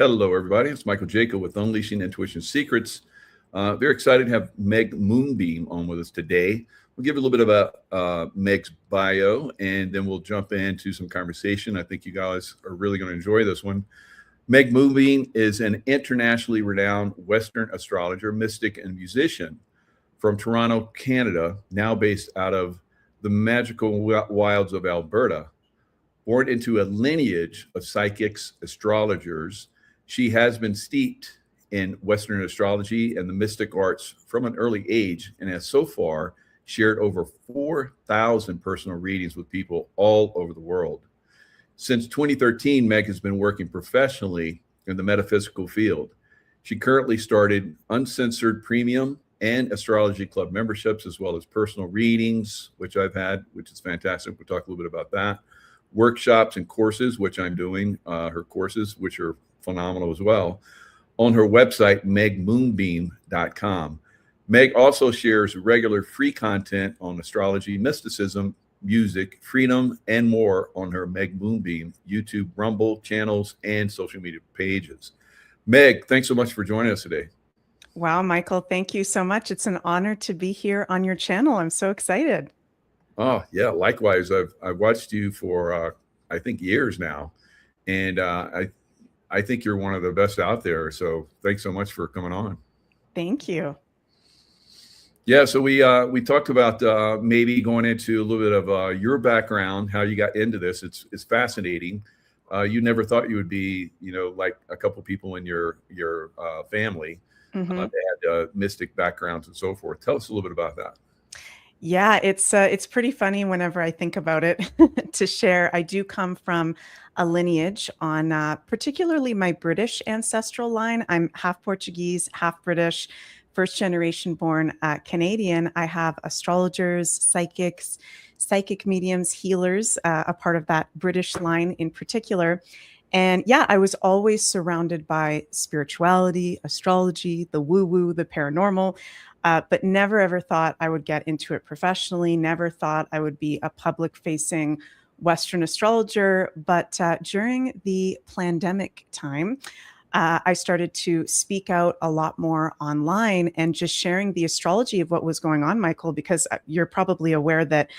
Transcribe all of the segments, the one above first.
Hello, everybody. It's Michael Jaco with Unleashing Intuition Secrets. Very excited to have Meg Moonbeam on with us today. We'll give a little bit about Meg's bio, and then we'll jump into some conversation. I think you guys are really going to enjoy this one. Meg Moonbeam is an internationally renowned Western astrologer, mystic, and musician from Toronto, Canada, now based out of the magical wilds of Alberta. Born into a lineage of psychics, astrologers, she has been steeped in Western astrology and the mystic arts from an early age, and has so far shared over 4,000 personal readings with people all over the world. Since 2013, Meg has been working professionally in the metaphysical field. She currently started uncensored premium and astrology club memberships, as well as personal readings, which I've had, which is fantastic. We'll talk a little bit about that. Workshops and courses, which I'm doing, her courses, which are phenomenal as well, on her website, megmoonbeam.com. Meg also shares regular free content on astrology, mysticism, music, freedom, and more on her Meg Moonbeam YouTube, Rumble channels, and social media pages. Meg, thanks so much for joining us today. Wow, Michael, thank you so much. It's an honor to be here on your channel. I'm so excited. Oh, yeah, likewise. I've watched you for, I think, years now, and I think you're one of the best out there. So thanks so much for coming on. Thank you. Yeah, so we talked about maybe going into a little bit of your background, how you got into this. It's fascinating. You never thought you would be, like a couple people in your family that had mystic backgrounds and so forth. Tell us a little bit about that. Yeah, it's pretty funny whenever I think about it to share. I do come from a lineage on particularly my British ancestral line. I'm half Portuguese, half British, first generation born Canadian. I have astrologers, psychics, psychic mediums, healers, a part of that British line in particular. And yeah, I was always surrounded by spirituality, astrology, the woo-woo, the paranormal. But never ever thought I would get into it professionally, never thought I would be a public facing Western astrologer. But during the pandemic time, I started to speak out a lot more online and just sharing the astrology of what was going on, Michael, because you're probably aware that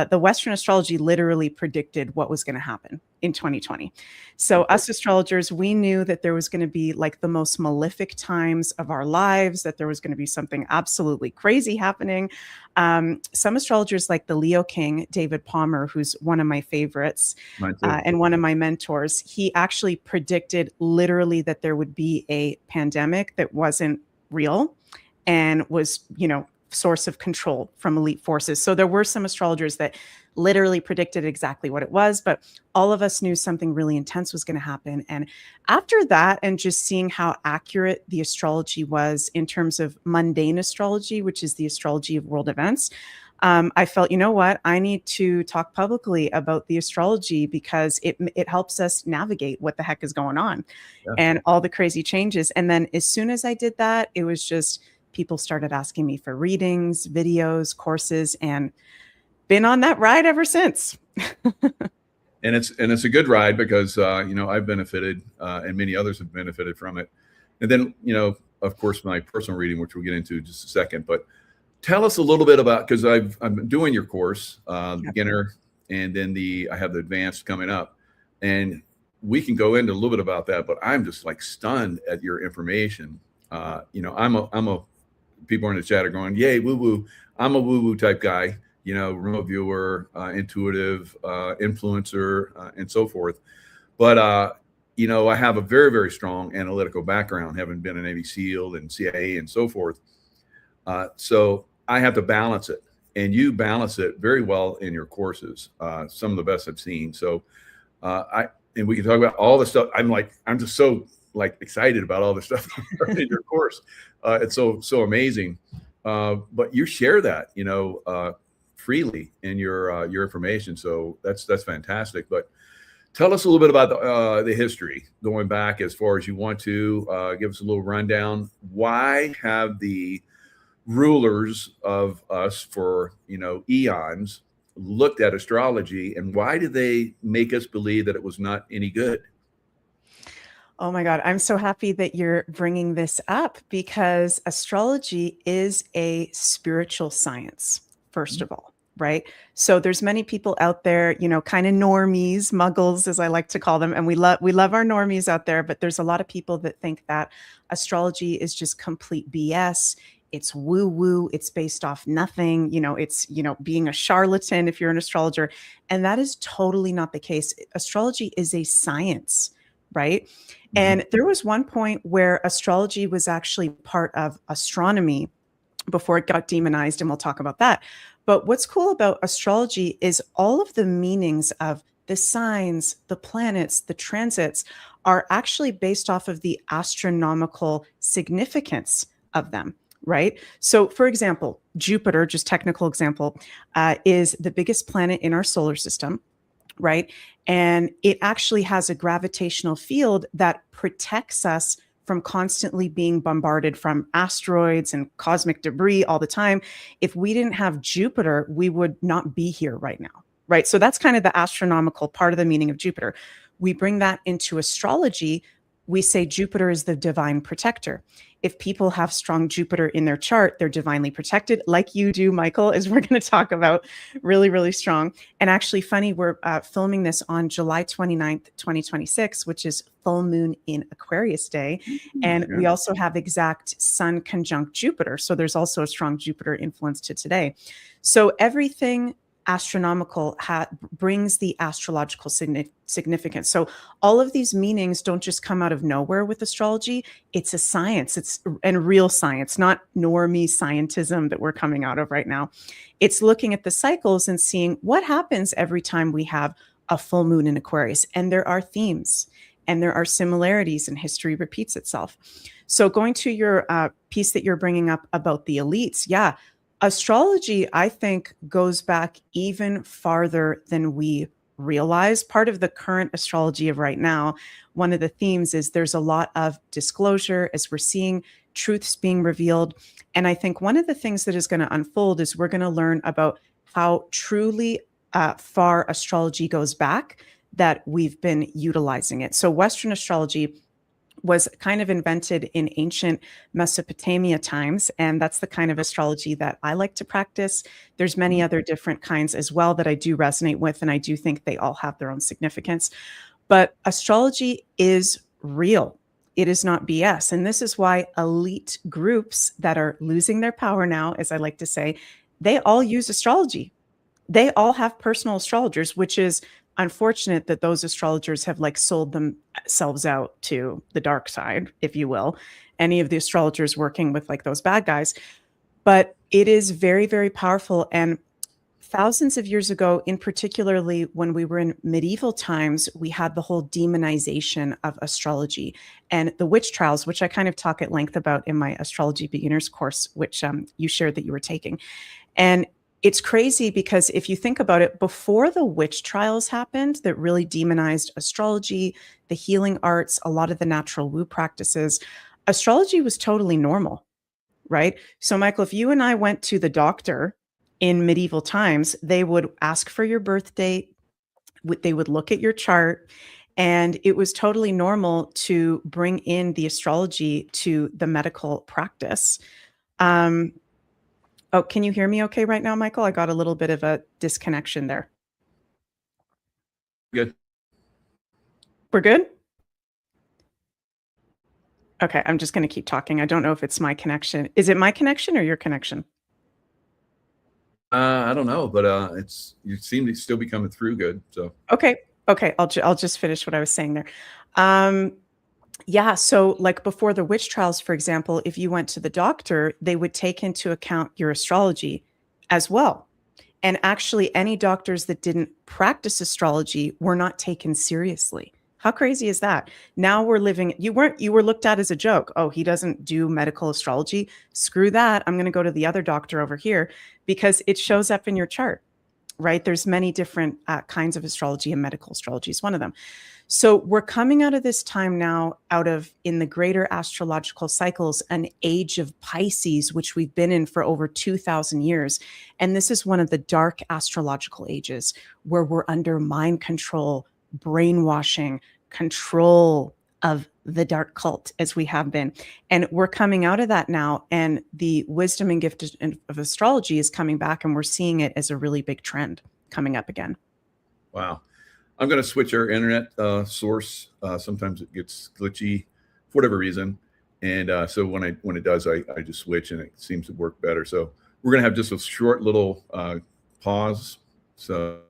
the Western astrology literally predicted what was going to happen in 2020. So us astrologers, we knew that there was going to be like the most malefic times of our lives, that there was going to be something absolutely crazy happening. Some astrologers like the Leo King, David Palmer, who's one of my favorites and one of my mentors, he actually predicted literally that there would be a pandemic that wasn't real and was, source of control from elite forces. So there were some astrologers that literally predicted exactly what it was, but all of us knew something really intense was going to happen. And after that, and just seeing how accurate the astrology was in terms of mundane astrology, which is the astrology of world events, I felt, you know what, I need to talk publicly about the astrology because it helps us navigate what the heck is going on and all the crazy changes. And then as soon as I did that, it was just people started asking me for readings, videos, courses, and been on that ride ever since. And it's a good ride because I've benefited and many others have benefited from it. And then of course my personal reading, which we'll get into in just a second. But tell us a little bit about, because I'm doing your course, beginner, and then I have the advanced coming up, and we can go into a little bit about that. But I'm just like stunned at your information. I'm a people in the chat are going, yay, woo woo. I'm a woo woo type guy. Remote viewer, intuitive, influencer, and so forth. But, I have a very, very strong analytical background, having been a Navy SEAL and CIA and so forth. So I have to balance it, and you balance it very well in your courses. Some of the best I've seen. So and we can talk about all the stuff. I'm just so excited about all the stuff in your course. It's so amazing. But you share that, freely in your information. So that's fantastic. But tell us a little bit about the history going back as far as you want to. Give us a little rundown. Why have the rulers of us for eons looked at astrology, and why did they make us believe that it was not any good? Oh my God, I'm so happy that you're bringing this up because astrology is a spiritual science, first of all, right? So there's many people out there, kind of normies, muggles as I like to call them, and we love our normies out there, but there's a lot of people that think that astrology is just complete BS. It's woo woo, it's based off nothing, it's, being a charlatan if you're an astrologer, and that is totally not the case. Astrology is a science, right? And there was one point where astrology was actually part of astronomy before it got demonized, and we'll talk about that. But what's cool about astrology is all of the meanings of the signs, the planets, the transits are actually based off of the astronomical significance of them, right? So, for example, Jupiter, just technical example, is the biggest planet in our solar system, right? And it actually has a gravitational field that protects us from constantly being bombarded from asteroids and cosmic debris all the time. If we didn't have Jupiter, we would not be here right now, right? So that's kind of the astronomical part of the meaning of Jupiter. We bring that into astrology. We say Jupiter is the divine protector. If people have strong Jupiter in their chart, they're divinely protected, like you do, Michael, as we're going to talk about, really, really strong. And actually, funny, we're filming this on July 29th, 2026, which is full moon in Aquarius Day. And we also have exact Sun conjunct Jupiter. So there's also a strong Jupiter influence to today. So everything astronomical brings the astrological significance. So all of these meanings don't just come out of nowhere with astrology. It's a science, and real science, not normie scientism that we're coming out of right now. It's looking at the cycles and seeing what happens every time we have a full moon in Aquarius. And there are themes and there are similarities, and history repeats itself. So going to your piece that you're bringing up about the elites, yeah, astrology, I think, goes back even farther than we realize. Part of the current astrology of right now, one of the themes is there's a lot of disclosure as we're seeing truths being revealed. And I think one of the things that is going to unfold is we're going to learn about how truly far astrology goes back, that we've been utilizing it. So Western astrology was kind of invented in ancient Mesopotamia times. And that's the kind of astrology that I like to practice. There's many other different kinds as well that I do resonate with, and I do think they all have their own significance. But astrology is real. It is not BS. And this is why elite groups that are losing their power now, as I like to say, they all use astrology. They all have personal astrologers, which is unfortunate that those astrologers have sold themselves out to the dark side, if you will. Any of the astrologers working with those bad guys. But it is very, very powerful. And thousands of years ago, in particularly when we were in medieval times, we had the whole demonization of astrology and the witch trials, which I kind of talk at length about in my astrology beginners course, which you shared that you were taking. And it's crazy because if you think about it, before the witch trials happened that really demonized astrology, the healing arts, a lot of the natural woo practices, astrology was totally normal, right? So Michael, if you and I went to the doctor in medieval times, they would ask for your birth date, they would look at your chart, and it was totally normal to bring in the astrology to the medical practice. Oh, can you hear me okay right now, Michael? I got a little bit of a disconnection there. Good. We're good? Okay, I'm just going to keep talking. I don't know if it's my connection. Is it my connection or your connection? I don't know, but you seem to still be coming through good. So okay, I'll just finish what I was saying there. Yeah, so before the witch trials, for example, if you went to the doctor, they would take into account your astrology as well. And actually, any doctors that didn't practice astrology were not taken seriously. How crazy is that? Now you were looked at as a joke. Oh, he doesn't do medical astrology. Screw that. I'm going to go to the other doctor over here because it shows up in your chart, right? There's many different kinds of astrology, and medical astrology is one of them. So we're coming out of this time now, in the greater astrological cycles, an age of Pisces, which we've been in for over 2,000 years. And this is one of the dark astrological ages where we're under mind control, brainwashing, control, of the dark cult as we have been. And we're coming out of that now. And the wisdom and gift of astrology is coming back. And we're seeing it as a really big trend coming up again. Wow. I'm going to switch our internet source. Sometimes it gets glitchy for whatever reason. And so when it does, I just switch and it seems to work better. So we're going to have just a short little pause. So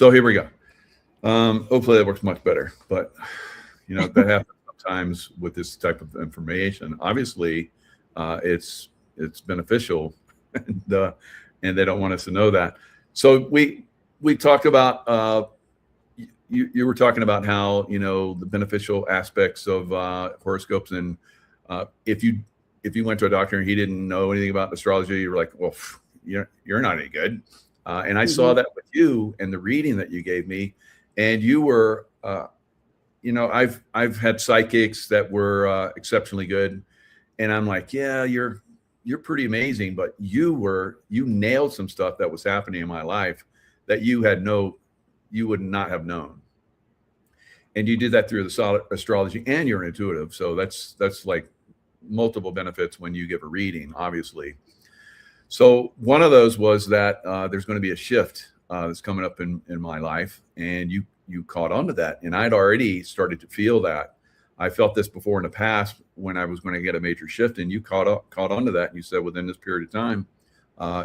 here we go. Hopefully that works much better. But, that happens sometimes with this type of information. Obviously, it's beneficial, and they don't want us to know that. So we talked about you were talking about how the beneficial aspects of horoscopes, and if you went to a doctor and he didn't know anything about astrology, you were like, well, you're not any good. And I saw that with you and the reading that you gave me, and you were I've had psychics that were exceptionally good, and I'm like, yeah, you're pretty amazing, but you nailed some stuff that was happening in my life that you would not have known. And you did that through the solid astrology, and you're intuitive. So that's like multiple benefits when you give a reading, obviously. So one of those was that there's going to be a shift that's coming up in my life, and you caught on to that. And I'd already started to feel that. I felt this before in the past when I was going to get a major shift, and you caught on to that. And you said within this period of time,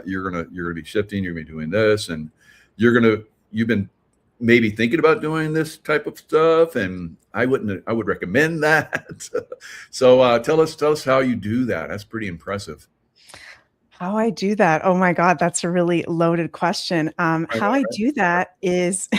you're gonna be shifting. You're gonna be doing this, and you've been maybe thinking about doing this type of stuff. And I would recommend that. So tell us how you do that. That's pretty impressive. How I do that? Oh my God, that's a really loaded question. How I do that is,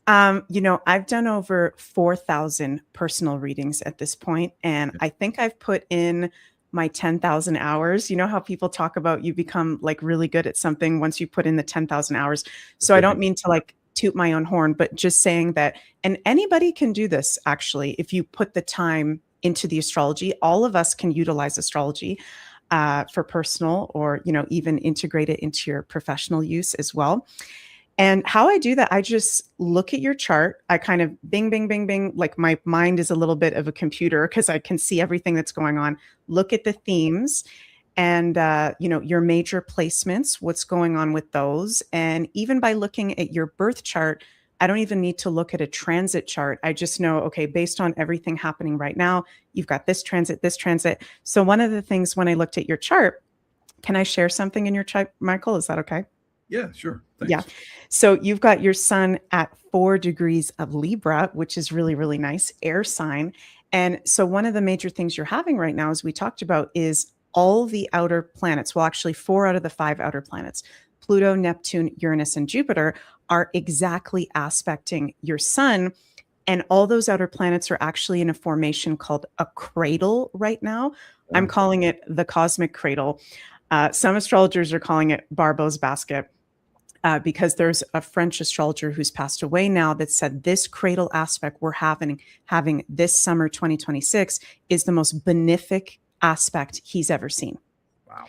I've done over 4,000 personal readings at this point, and I think I've put in my 10,000 hours. You know how people talk about you become like really good at something once you put in the 10,000 hours. So I don't mean to like toot my own horn, but just saying that, and anybody can do this actually, if you put the time into the astrology. All of us can utilize astrology for personal, or even integrate it into your professional use as well. And how I do that, I just look at your chart. I kind of bing, bing, bing, bing. Like my mind is a little bit of a computer because I can see everything that's going on. Look at the themes and, your major placements, what's going on with those. And even by looking at your birth chart, I don't even need to look at a transit chart. I just know, okay, based on everything happening right now, you've got this transit, this transit. So one of the things when I looked at your chart, can I share something in your chart, Michael? Is that okay? Yeah, sure. Thanks. Yeah. So you've got your sun at 4 degrees of Libra, which is really, really nice, air sign. And so one of the major things you're having right now, as we talked about, is all the outer planets. Well, actually 4 out of the 5 outer planets, Pluto, Neptune, Uranus, and Jupiter, are exactly aspecting your sun. And all those outer planets are actually in a formation called a cradle right now. I'm calling it the cosmic cradle. Some astrologers are calling it Barbeau's basket. Because there's a French astrologer who's passed away now that said this cradle aspect we're having this summer 2026 is the most benefic aspect he's ever seen. Wow.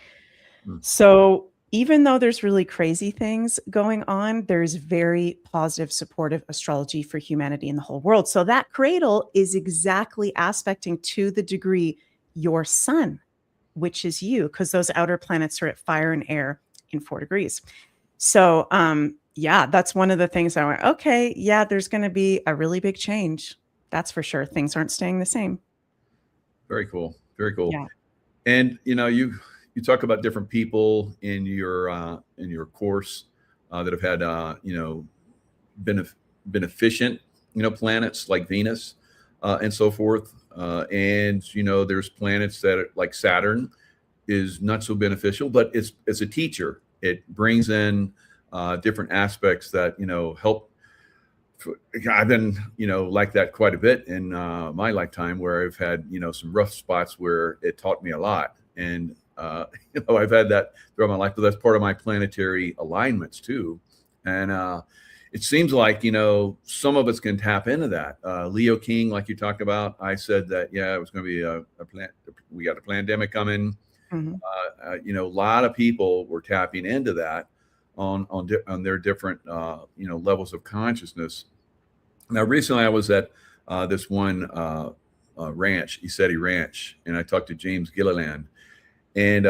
So even though there's really crazy things going on, there's very positive, supportive astrology for humanity in the whole world. So that cradle is exactly aspecting to the degree your sun, which is you, because those outer planets are at fire and air in 4 degrees. So, that's one of the things I went, okay, yeah, there's going to be a really big change. That's for sure. Things aren't staying the same. Very cool. Very cool. Yeah. And, you talk about different people in your course that have had, beneficent, planets like Venus and so forth. And, there's planets that are, like Saturn is not so beneficial, but it's a teacher. It brings in different aspects that, help. I've been, like that quite a bit in my lifetime, where I've had, some rough spots where it taught me a lot. And, I've had that throughout my life, but that's part of my planetary alignments too. And it seems like, some of us can tap into that. Leo King, like you talked about, I said that, yeah, it was going to be we got a pandemic coming. Mhm. A lot of people were tapping into that on their different, levels of consciousness. Now, recently I was at this one ranch, Isetti Ranch, and I talked to James Gilliland. And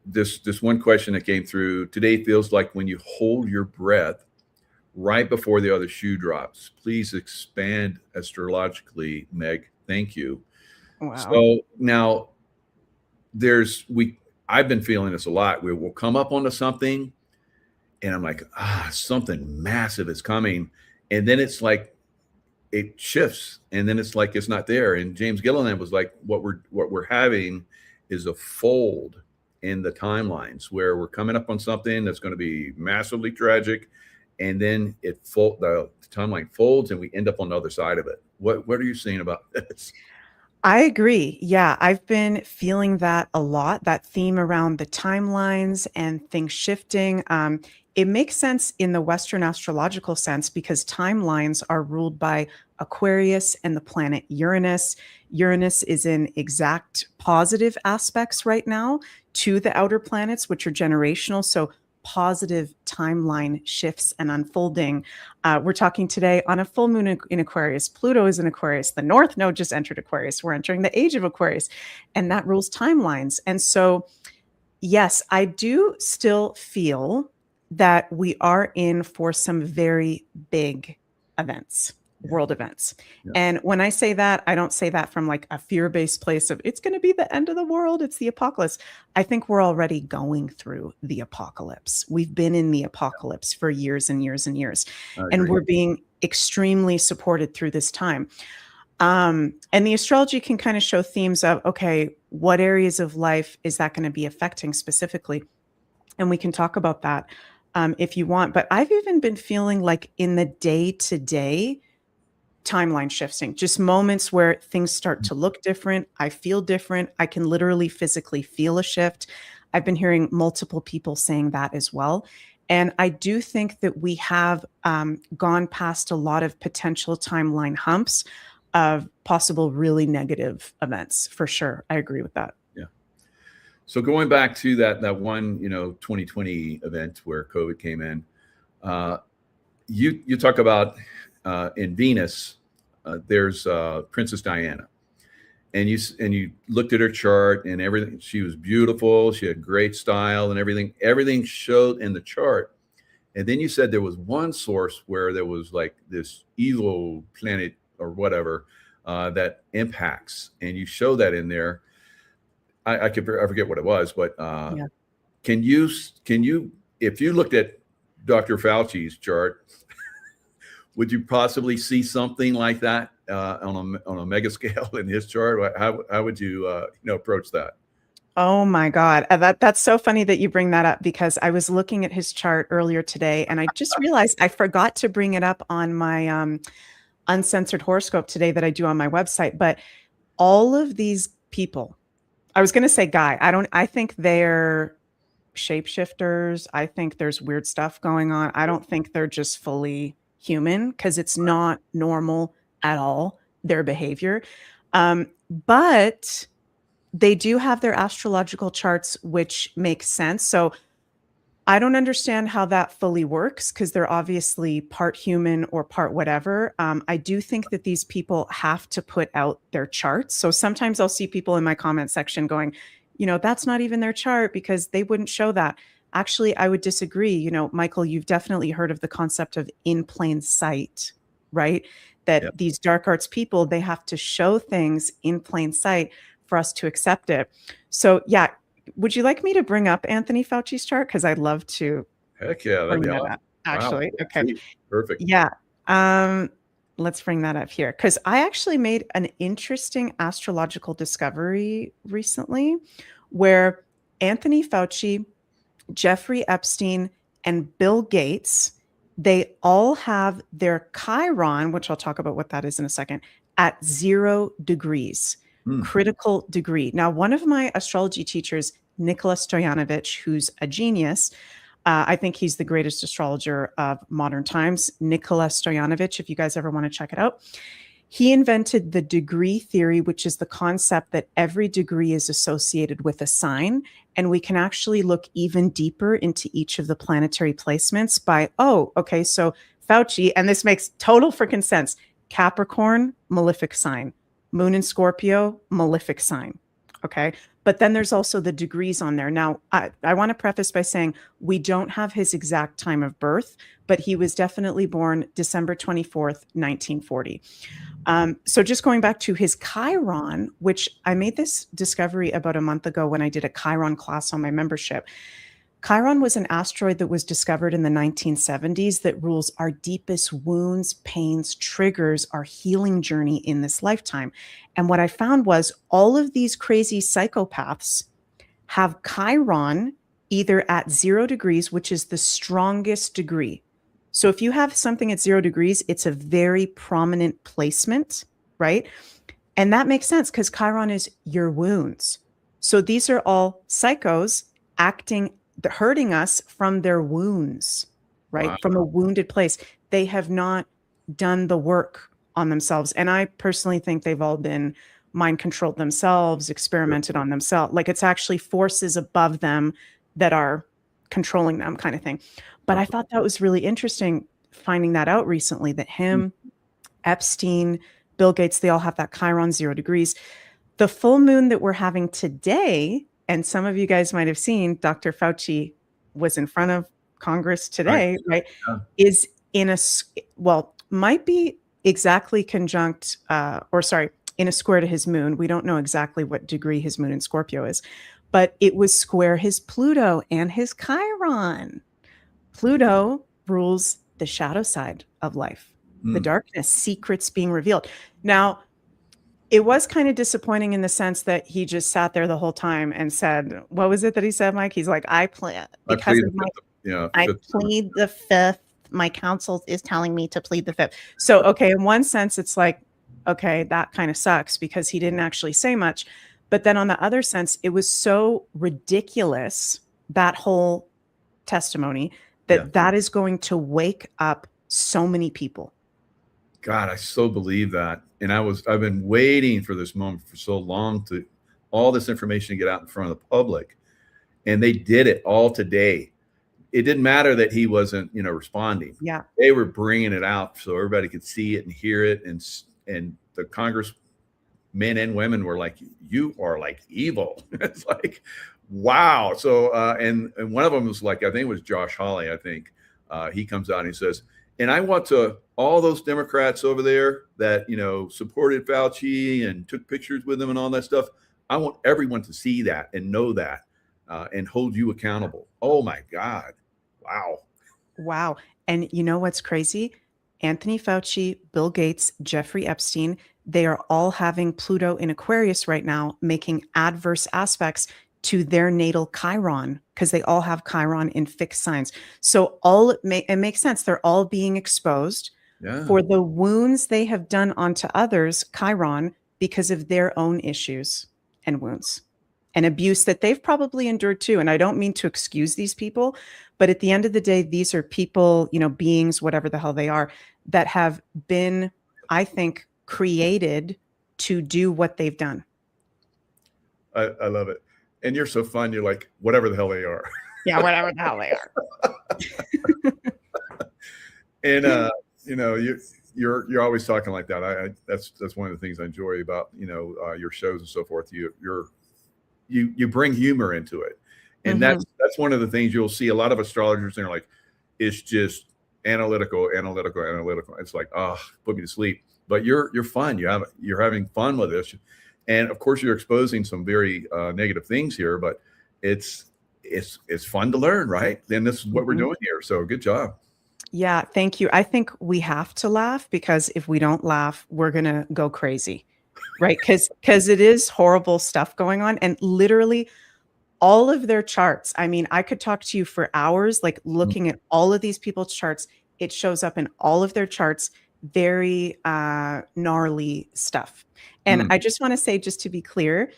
this one question that came through today: feels like when you hold your breath right before the other shoe drops. Please expand astrologically, Meg. Thank you. Wow. So now I've been feeling this a lot. We will come up onto something and I'm like, something massive is coming. And then it's like it shifts and then it's like it's not there. And James Gilliland was like, what we're having is a fold in the timelines where we're coming up on something that's going to be massively tragic, and then the timeline folds and we end up on the other side of it. What are you saying about this? I agree. Yeah, I've been feeling that a lot, that theme around the timelines and things shifting. It makes sense in the Western astrological sense because timelines are ruled by Aquarius and the planet Uranus. Uranus is in exact positive aspects right now to the outer planets, which are generational. So positive timeline shifts and unfolding. We're talking today on a full moon in Aquarius. Pluto is in Aquarius. The North Node just entered Aquarius. We're entering the age of Aquarius, and that rules timelines. And so, yes, I do still feel that we are in for some very big events, world events. Yeah. And when I say that, I don't say that from like a fear-based place of it's going to be the end of the world, it's the apocalypse. I think we're already going through the apocalypse. We've been in the apocalypse for years and years and years, and we're being extremely supported through this time. And the astrology can kind of show themes of, okay, what areas of life is that going to be affecting specifically? And we can talk about that if you want. But I've even been feeling like in the day-to-day timeline shifting, just moments where things start to look different. I feel different. I can literally physically feel a shift. I've been hearing multiple people saying that as well. And I do think that we have gone past a lot of potential timeline humps of possible really negative events, for sure. I agree with that. Yeah. So going back to that one, 2020 event where COVID came in, you talk about in Venus, there's Princess Diana, and you looked at her chart and everything. She was beautiful. She had great style and everything. Everything showed in the chart. And then you said there was one source where there was like this evil planet or whatever that impacts, and you show that in there. I forget what it was, but Yeah. can you if you looked at Dr. Fauci's chart, would you possibly see something like that on a mega scale in his chart? How would you approach that? Oh my God. That's so funny that you bring that up because I was looking at his chart earlier today and I just realized I forgot to bring it up on my uncensored horoscope today that I do on my website. But all of these people, I was going to say guy, I think they're shapeshifters. I think there's weird stuff going on. I don't think they're just fully human because it's not normal at all, their behavior. But they do have their astrological charts, which makes sense. So I don't understand how that fully works because they're obviously part human or part whatever. I do think that these people have to put out their charts. So sometimes I'll see people in my comment section going, that's not even their chart because they wouldn't show that. Actually, I would disagree. Michael, you've definitely heard of the concept of in plain sight, right? That Yep. these dark arts people, they have to show things in plain sight for us to accept it. So yeah, would you like me to bring up Anthony Fauci's chart? Because I'd love to Heck yeah, that'd bring be that awesome. up, Wow. actually. Yeah, Okay. sweet. Perfect. Yeah. Let's bring that up here because I actually made an interesting astrological discovery recently where Anthony Fauci, Jeffrey Epstein, and Bill Gates, they all have their Chiron, which I'll talk about what that is in a second, at 0 degrees, critical degree. Now, one of my astrology teachers, Nicola Stoyanovich, who's a genius, I think he's the greatest astrologer of modern times, Nikola Stoyanovich, if you guys ever want to check it out. He invented the degree theory, which is the concept that every degree is associated with a sign. And we can actually look even deeper into each of the planetary placements by, oh, okay, so Fauci, and this makes total freaking sense. Capricorn, malefic sign. Moon in Scorpio, malefic sign. Okay. But then there's also the degrees on there. Now, I want to preface by saying we don't have his exact time of birth, but he was definitely born December 24th, 1940. So just going back to his Chiron, which I made this discovery about a month ago when I did a Chiron class on my membership. Chiron was an asteroid that was discovered in the 1970s that rules our deepest wounds, pains, triggers, our healing journey in this lifetime. And what I found was all of these crazy psychopaths have Chiron either at 0 degrees, which is the strongest degree. So if you have something at 0 degrees, it's a very prominent placement, right? And that makes sense because Chiron is your wounds. So these are all psychos hurting us from their wounds, right? Wow. From a wounded place. They have not done the work on themselves. And I personally think they've all been mind controlled themselves, experimented on themselves. Like it's actually forces above them that are controlling them, kind of thing. But I thought that was really interesting finding that out recently, that him, Epstein, Bill Gates, they all have that Chiron 0 degrees. The full moon that we're having today, and some of you guys might have seen, Dr. Fauci was in front of Congress today, right? Yeah. Is in a, well, might be exactly conjunct, in a square to his moon. We don't know exactly what degree his moon in Scorpio is, but it was square his Pluto and his Chiron. Pluto rules the shadow side of life, the darkness, secrets being revealed. Now, it was kind of disappointing in the sense that he just sat there the whole time and said, what was it that he said, Mike? He's like, I plead the fifth. My counsel is telling me to plead the fifth. So, okay, in one sense, it's like, okay, that kind of sucks because he didn't actually say much. But then on the other sense, it was so ridiculous, that whole testimony, that is going to wake up so many people. God, I so believe that. And I've been waiting for this moment for so long to all this information to get out in front of the public. And they did it all today. It didn't matter that he wasn't, responding. Yeah. They were bringing it out so everybody could see it and hear it. And the Congress men and women were like, you are like evil. It's like, wow. So, and one of them was like, I think it was Josh Hawley. I think he comes out and he says, and I want to all those Democrats over there that, supported Fauci and took pictures with him and all that stuff. I want everyone to see that and know that and hold you accountable. Oh my God. Wow. Wow. And you know what's crazy? Anthony Fauci, Bill Gates, Jeffrey Epstein, they are all having Pluto in Aquarius right now, making adverse aspects to their natal Chiron, because they all have Chiron in fixed signs. So it makes sense. They're all being exposed for the wounds they have done onto others, Chiron, because of their own issues and wounds and abuse that they've probably endured too. And I don't mean to excuse these people, but at the end of the day, these are people, beings, whatever the hell they are, that have been, I think, created to do what they've done. I love it. And you're so fun. You're like, whatever the hell they are. Yeah, whatever the hell they are. And you're always talking like that. That's one of the things I enjoy about your shows and so forth. You bring humor into it, and that's one of the things you'll see a lot of astrologers. They're like, it's just analytical. It's like, oh, put me to sleep. But you're fun. You're having fun with this. And of course, you're exposing some very negative things here, but it's fun to learn, right? And this is what we're doing here. So good job. Yeah, thank you. I think we have to laugh, because if we don't laugh, we're gonna go crazy, right? Because it is horrible stuff going on, and literally all of their charts. I mean, I could talk to you for hours, like looking at all of these people's charts. It shows up in all of their charts. Very gnarly stuff. And I just want to say, just to be clear,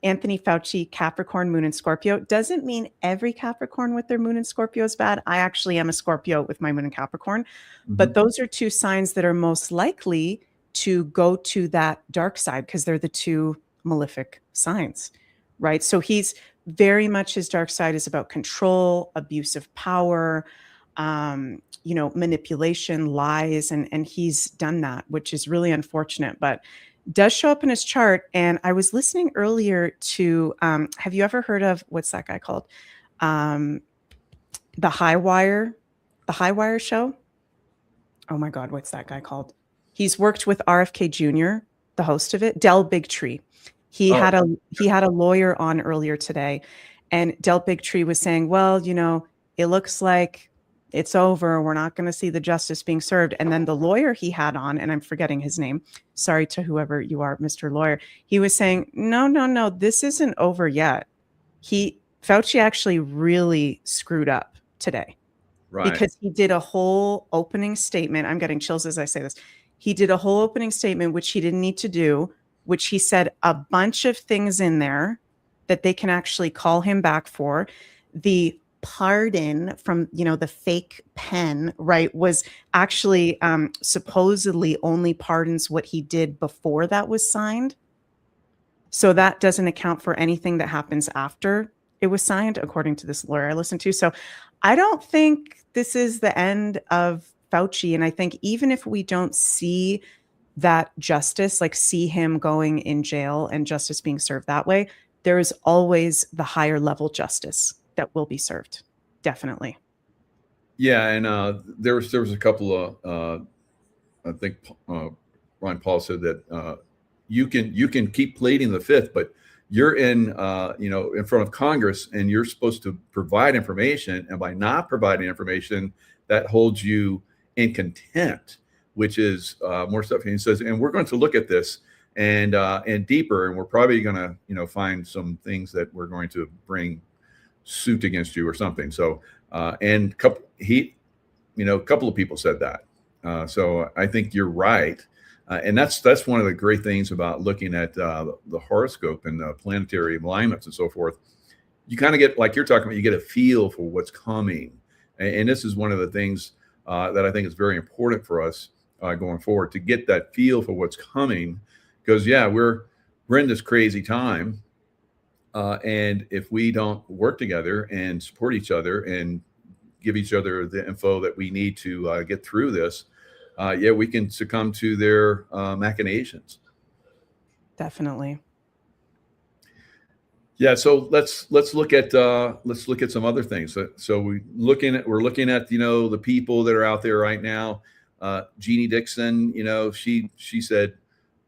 Anthony Fauci, Capricorn, Moon in Scorpio. Doesn't mean every Capricorn with their Moon in Scorpio is bad. I actually am a Scorpio with my Moon in Capricorn. But those are two signs that are most likely to go to that dark side because they're the two malefic signs, right? So he's very much, his dark side is about control, abuse of power, manipulation, lies, and he's done that, which is really unfortunate, but does show up in his chart. And I was listening earlier to, have you ever heard of, what's that guy called? The High Wire show. Oh my God, what's that guy called? He's worked with RFK Jr., the host of it, Del Bigtree. He had a lawyer on earlier today, and Del Bigtree was saying, well, it looks like it's over. We're not going to see the justice being served. And then the lawyer he had on, and I'm forgetting his name. Sorry to whoever you are, Mr. Lawyer. He was saying, no, this isn't over yet. Fauci actually really screwed up today. Right. Because he did a whole opening statement. I'm getting chills as I say this. He did a whole opening statement, which he didn't need to do, which he said a bunch of things in there that they can actually call him back for. The pardon from, the fake pen, right, was actually supposedly only pardons what he did before that was signed. So that doesn't account for anything that happens after it was signed, according to this lawyer I listened to. So I don't think this is the end of Fauci. And I think even if we don't see that justice, like see him going in jail and justice being served that way, there is always the higher level justice that will be served. Definitely. Yeah. And there was a couple of, I think Ron Paul said that you can keep pleading the fifth, but you're in front of Congress and you're supposed to provide information. And by not providing information, that holds you in contempt, which is more stuff. And he says, and we're going to look at this and deeper, and we're probably going to, find some things that we're going to bring suit against you or something. So, and a couple of people said that. So I think you're right. And that's one of the great things about looking at the horoscope and the planetary alignments and so forth. You kind of get, like you're talking about, you get a feel for what's coming. And this is one of the things that I think is very important for us going forward, to get that feel for what's coming. Because, we're in this crazy time. And if we don't work together and support each other and give each other the info that we need to get through this, we can succumb to their machinations. Definitely. Yeah. So let's look at some other things. So we're looking at the people that are out there right now. Jeannie Dixon, she said,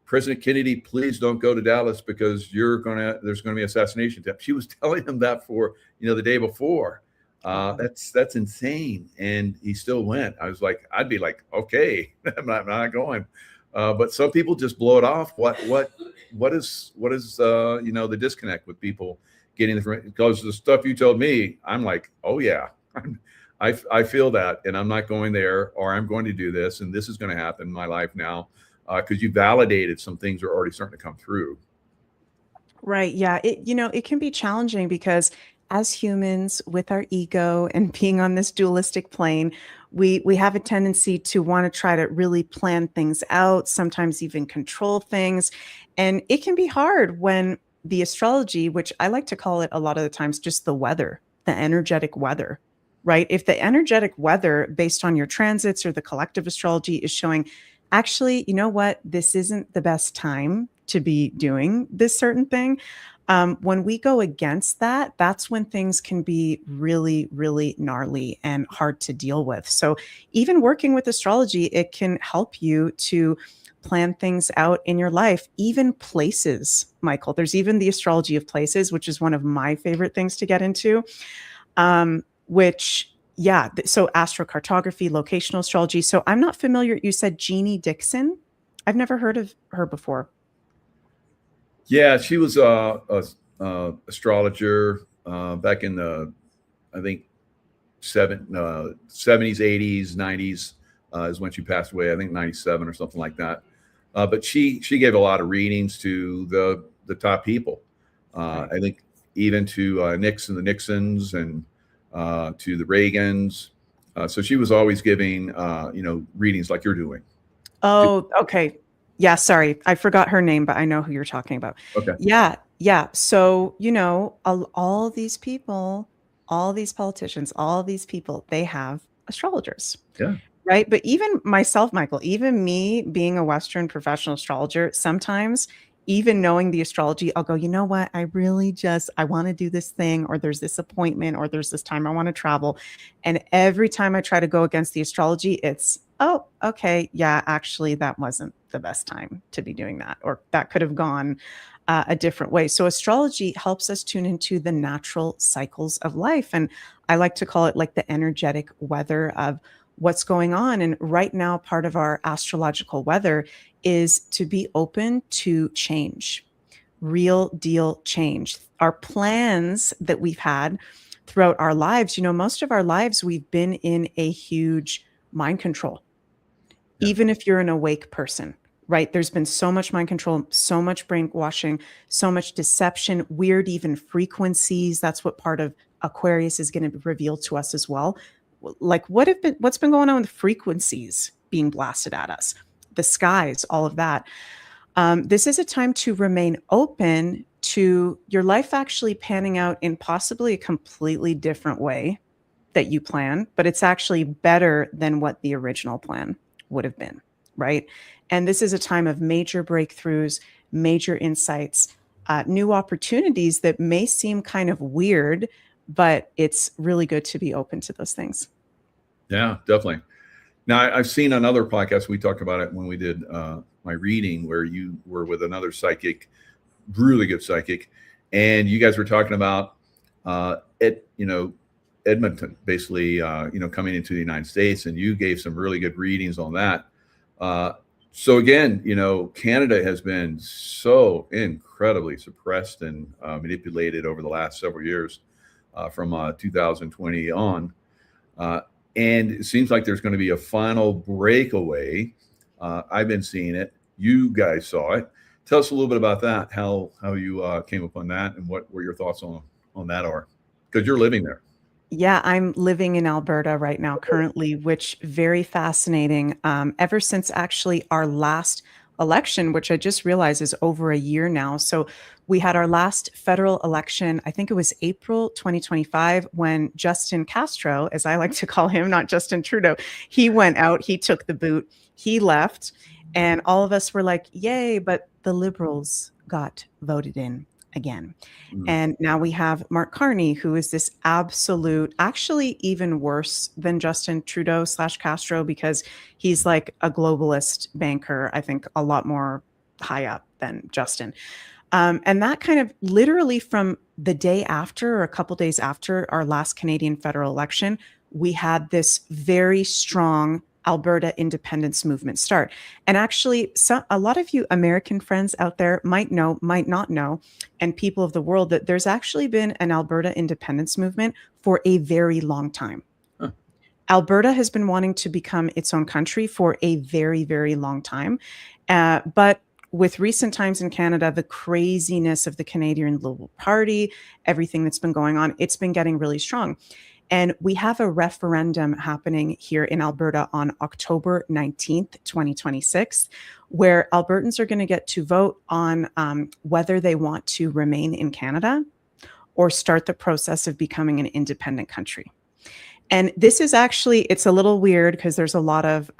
President Kennedy, please don't go to Dallas because there's going to be assassination attempt. She was telling him that for the day before. That's insane, and he still went. I'd be like, okay, I'm not going. But some people just blow it off. What is the disconnect with people getting because the stuff you told me, I'm like, oh yeah, I feel that, and I'm not going there, or I'm going to do this, and this is going to happen in my life now, because you validated some things are already starting to come through. Right. Yeah. It can be challenging because as humans, with our ego and being on this dualistic plane, we have a tendency to want to try to really plan things out, sometimes even control things. And it can be hard when the astrology, which I like to call it a lot of the times, just the weather, the energetic weather, right? If the energetic weather based on your transits or the collective astrology is showing, actually, you know what, this isn't the best time to be doing this certain thing. When we go against that, that's when things can be really, really gnarly and hard to deal with. So even working with astrology, it can help you to plan things out in your life, even places, Michael. There's even the astrology of places, which is one of my favorite things to get into, so astrocartography, locational astrology. So I'm not familiar. You said Jeannie Dixon. I've never heard of her before. Yeah, she was a astrologer back in the, I think, 70s, 80s, 90s is when she passed away. I think 97 or something like that. But she gave a lot of readings to the top people. Right. I think even to Nixon, the Nixons, and to the Reagans. So she was always giving, readings like you're doing. Oh, okay. Yeah, sorry. I forgot her name, but I know who you're talking about. Okay. Yeah, yeah. So, all these people, all these politicians, all these people, they have astrologers. Yeah. Right. But even myself, Michael, even me being a Western professional astrologer, sometimes even knowing the astrology, I'll go, you know what? I want to do this thing, or there's this appointment, or there's this time I want to travel. And every time I try to go against the astrology, it's, oh, okay. Yeah, actually, that wasn't the best time to be doing that, or that could have gone a different way. So astrology helps us tune into the natural cycles of life. And I like to call it like the energetic weather of what's going on. And right now, part of our astrological weather is to be open to change, real deal change. Our plans that we've had throughout our lives, most of our lives, we've been in a huge mind control, Yeah. even if you're an awake person. Right. There's been so much mind control, so much brainwashing, so much deception, weird, even frequencies. That's what part of Aquarius is going to reveal to us as well. Like what's been going on with frequencies being blasted at us, the skies, all of that. This is a time to remain open to your life actually panning out in possibly a completely different way that you plan, but it's actually better than what the original plan would have been, right? And this is a time of major breakthroughs, major insights, new opportunities that may seem kind of weird, but it's really good to be open to those things. Yeah, definitely. Now, I've seen on other podcasts, we talked about it when we did my reading, where you were with another psychic, really good psychic, and you guys were talking about Edmonton, basically, coming into the United States, and you gave some really good readings on that. So again, Canada has been so incredibly suppressed and manipulated over the last several years, from 2020 on. And it seems like there's going to be a final breakaway. I've been seeing it. You guys saw it. Tell us a little bit about that, how you came upon that, and what were your thoughts on that are, because you're living there. Yeah, I'm living in Alberta right now currently, which very fascinating. Ever since actually our last election, which I just realized is over a year now. So we had our last federal election, I think it was April 2025, when Justin Castro, as I like to call him, not Justin Trudeau, he went out, he took the boot, he left, and all of us were like, yay, but the Liberals got voted in again. And now we have Mark Carney, who is this absolute, actually even worse than Justin Trudeau / Castro, because he's like a globalist banker, I think a lot more high up than Justin. And that kind of literally from the day after, or a couple days after our last Canadian federal election, we had this very strong Alberta independence movement start. And actually, a lot of you American friends out there might know, might not know, and people of the world, that there's actually been an Alberta independence movement for a very long time. Huh. Alberta has been wanting to become its own country for a very, very long time. But with recent times in Canada, the craziness of the Canadian Liberal Party, everything that's been going on, it's been getting really strong. And we have a referendum happening here in Alberta on October 19th, 2026, where Albertans are going to get to vote on whether they want to remain in Canada or start the process of becoming an independent country. And this is actually, it's a little weird because there's a lot of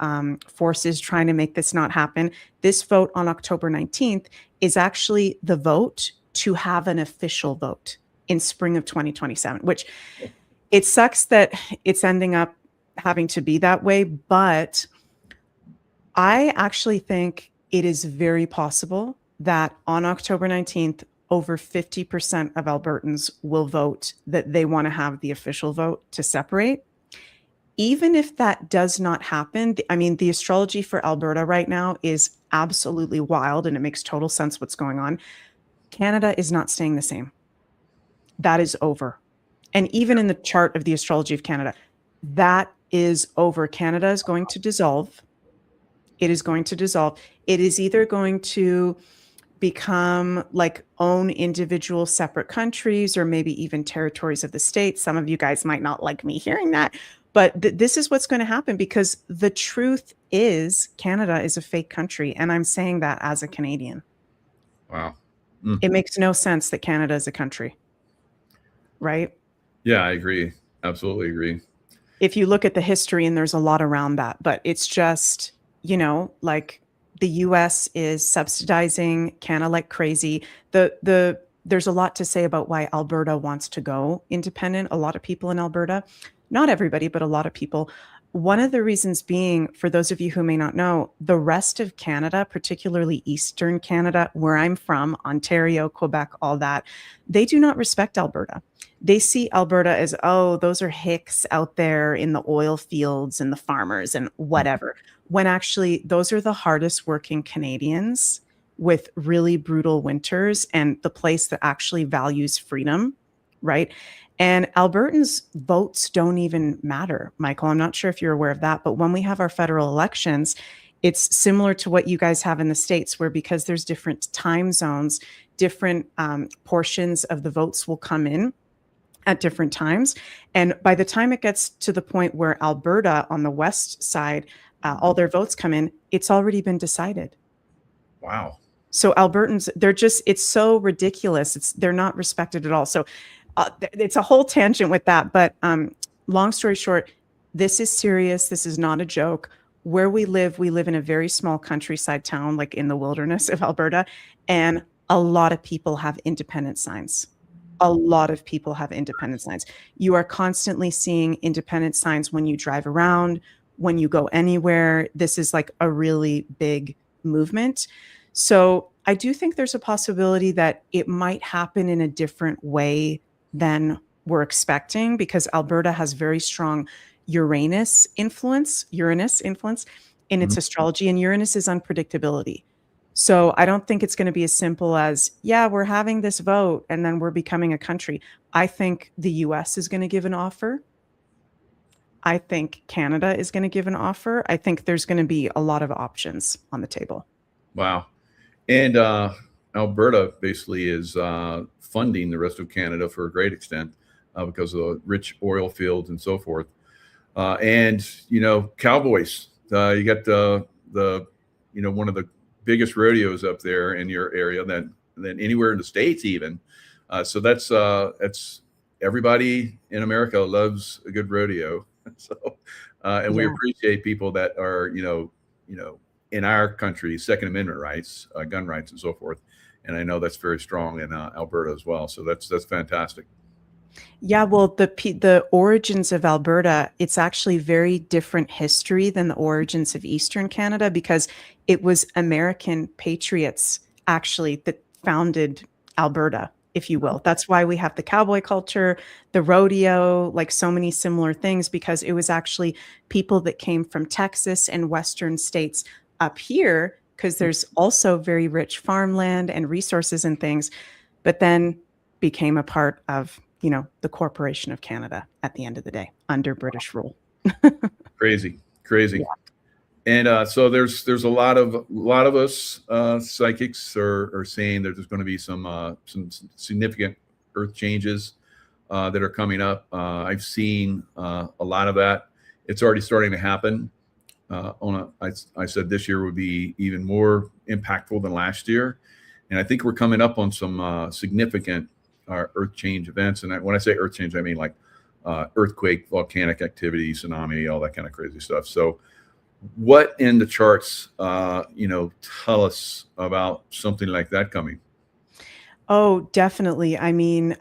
forces trying to make this not happen. This vote on October 19th is actually the vote to have an official vote in spring of 2027, which it sucks that it's ending up having to be that way. But I actually think it is very possible that on October 19th, over 50% of Albertans will vote that they want to have the official vote to separate. Even if that does not happen, I mean, the astrology for Alberta right now is absolutely wild, and it makes total sense what's going on. Canada is not staying the same. That is over. And even in the chart of the astrology of Canada, that is over. Canada is going to dissolve. It is going to dissolve. It is either going to become like own individual separate countries or maybe even territories of the state. Some of you guys might not like me hearing that, but this is what's going to happen because the truth is Canada is a fake country. And I'm saying that as a Canadian. Wow. It makes no sense that Canada is a country, right? Yeah, I agree. Absolutely agree. If you look at the history, and there's a lot around that, but it's just, like the US is subsidizing Canada like crazy. There's a lot to say about why Alberta wants to go independent. A lot of people in Alberta, not everybody, but a lot of people. One of the reasons being, for those of you who may not know, the rest of Canada, particularly Eastern Canada, where I'm from, Ontario, Quebec, all that, they do not respect Alberta. They see Alberta as, oh, those are hicks out there in the oil fields and the farmers and whatever, when actually those are the hardest working Canadians with really brutal winters and the place that actually values freedom, right? And Albertans' votes don't even matter, Michael. I'm not sure if you're aware of that, but when we have our federal elections, it's similar to what you guys have in the States, where because there's different time zones, different portions of the votes will come in at different times. And by the time it gets to the point where Alberta on the west side, all their votes come in, it's already been decided. Wow. So Albertans, it's so ridiculous. They're not respected at all. So it's a whole tangent with that. But long story short, this is serious. This is not a joke. Where we live in a very small countryside town, like in the wilderness of Alberta. And a lot of people have independent signs. A lot of people have independent signs. You are constantly seeing independent signs when you drive around, when you go anywhere. This is like a really big movement. So I do think there's a possibility that it might happen in a different way than we're expecting, because Alberta has very strong Uranus influence in its astrology, and Uranus is unpredictability. So I don't think it's going to be as simple as, yeah, we're having this vote and then we're becoming a country. I think the US is going to give an offer. I think Canada is going to give an offer. I think there's going to be a lot of options on the table. Wow. And Alberta basically is funding the rest of Canada for a great extent because of the rich oil fields and so forth. And, cowboys, you got the one of the biggest rodeos up there in your area than anywhere in the States even. So that's everybody in America loves a good rodeo. So, and we appreciate people that are, in our country, Second Amendment rights, gun rights and so forth. And I know that's very strong in Alberta as well. So that's fantastic. Yeah, well, the origins of Alberta, it's actually very different history than the origins of Eastern Canada, because it was American patriots actually that founded Alberta, if you will. That's why we have the cowboy culture, the rodeo, like so many similar things, because it was actually people that came from Texas and Western states up here, because there's also very rich farmland and resources and things, but then became a part of the Corporation of Canada at the end of the day under British rule. Crazy. Yeah. And so there's a lot of us psychics are saying that there's going to be some significant earth changes that are coming up. I've seen a lot of that. It's already starting to happen. I said this year would be even more impactful than last year, and I think we're coming up on some significant earth change events. And when I say earth change, I mean like earthquake, volcanic activity, tsunami, all that kind of crazy stuff. So what in the charts, tell us about something like that coming? Oh, definitely. I mean,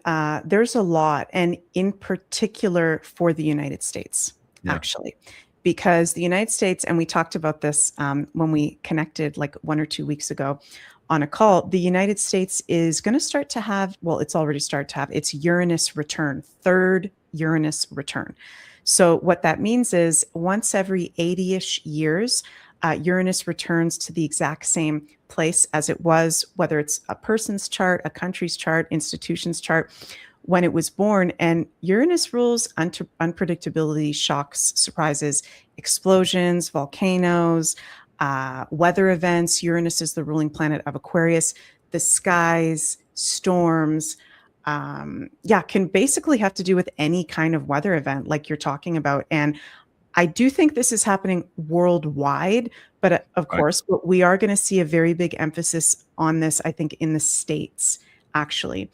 there's a lot, and in particular for the United States, actually, because the United States, and we talked about this when we connected like 1 or 2 weeks ago on a call, the United States is going to start to have, well, it's already started to have its Uranus return, third Uranus return. So what that means is once every 80-ish years, Uranus returns to the exact same place as it was, whether it's a person's chart, a country's chart, institution's chart, when it was born. And Uranus rules unpredictability, shocks, surprises, explosions, volcanoes, weather events. Uranus is the ruling planet of Aquarius. the skies, storms, yeah, can basically have to do with any kind of weather event like you're talking about. And I do think this is happening worldwide, but of Right. course, but we are going to see a very big emphasis on this, I think, in the States, actually.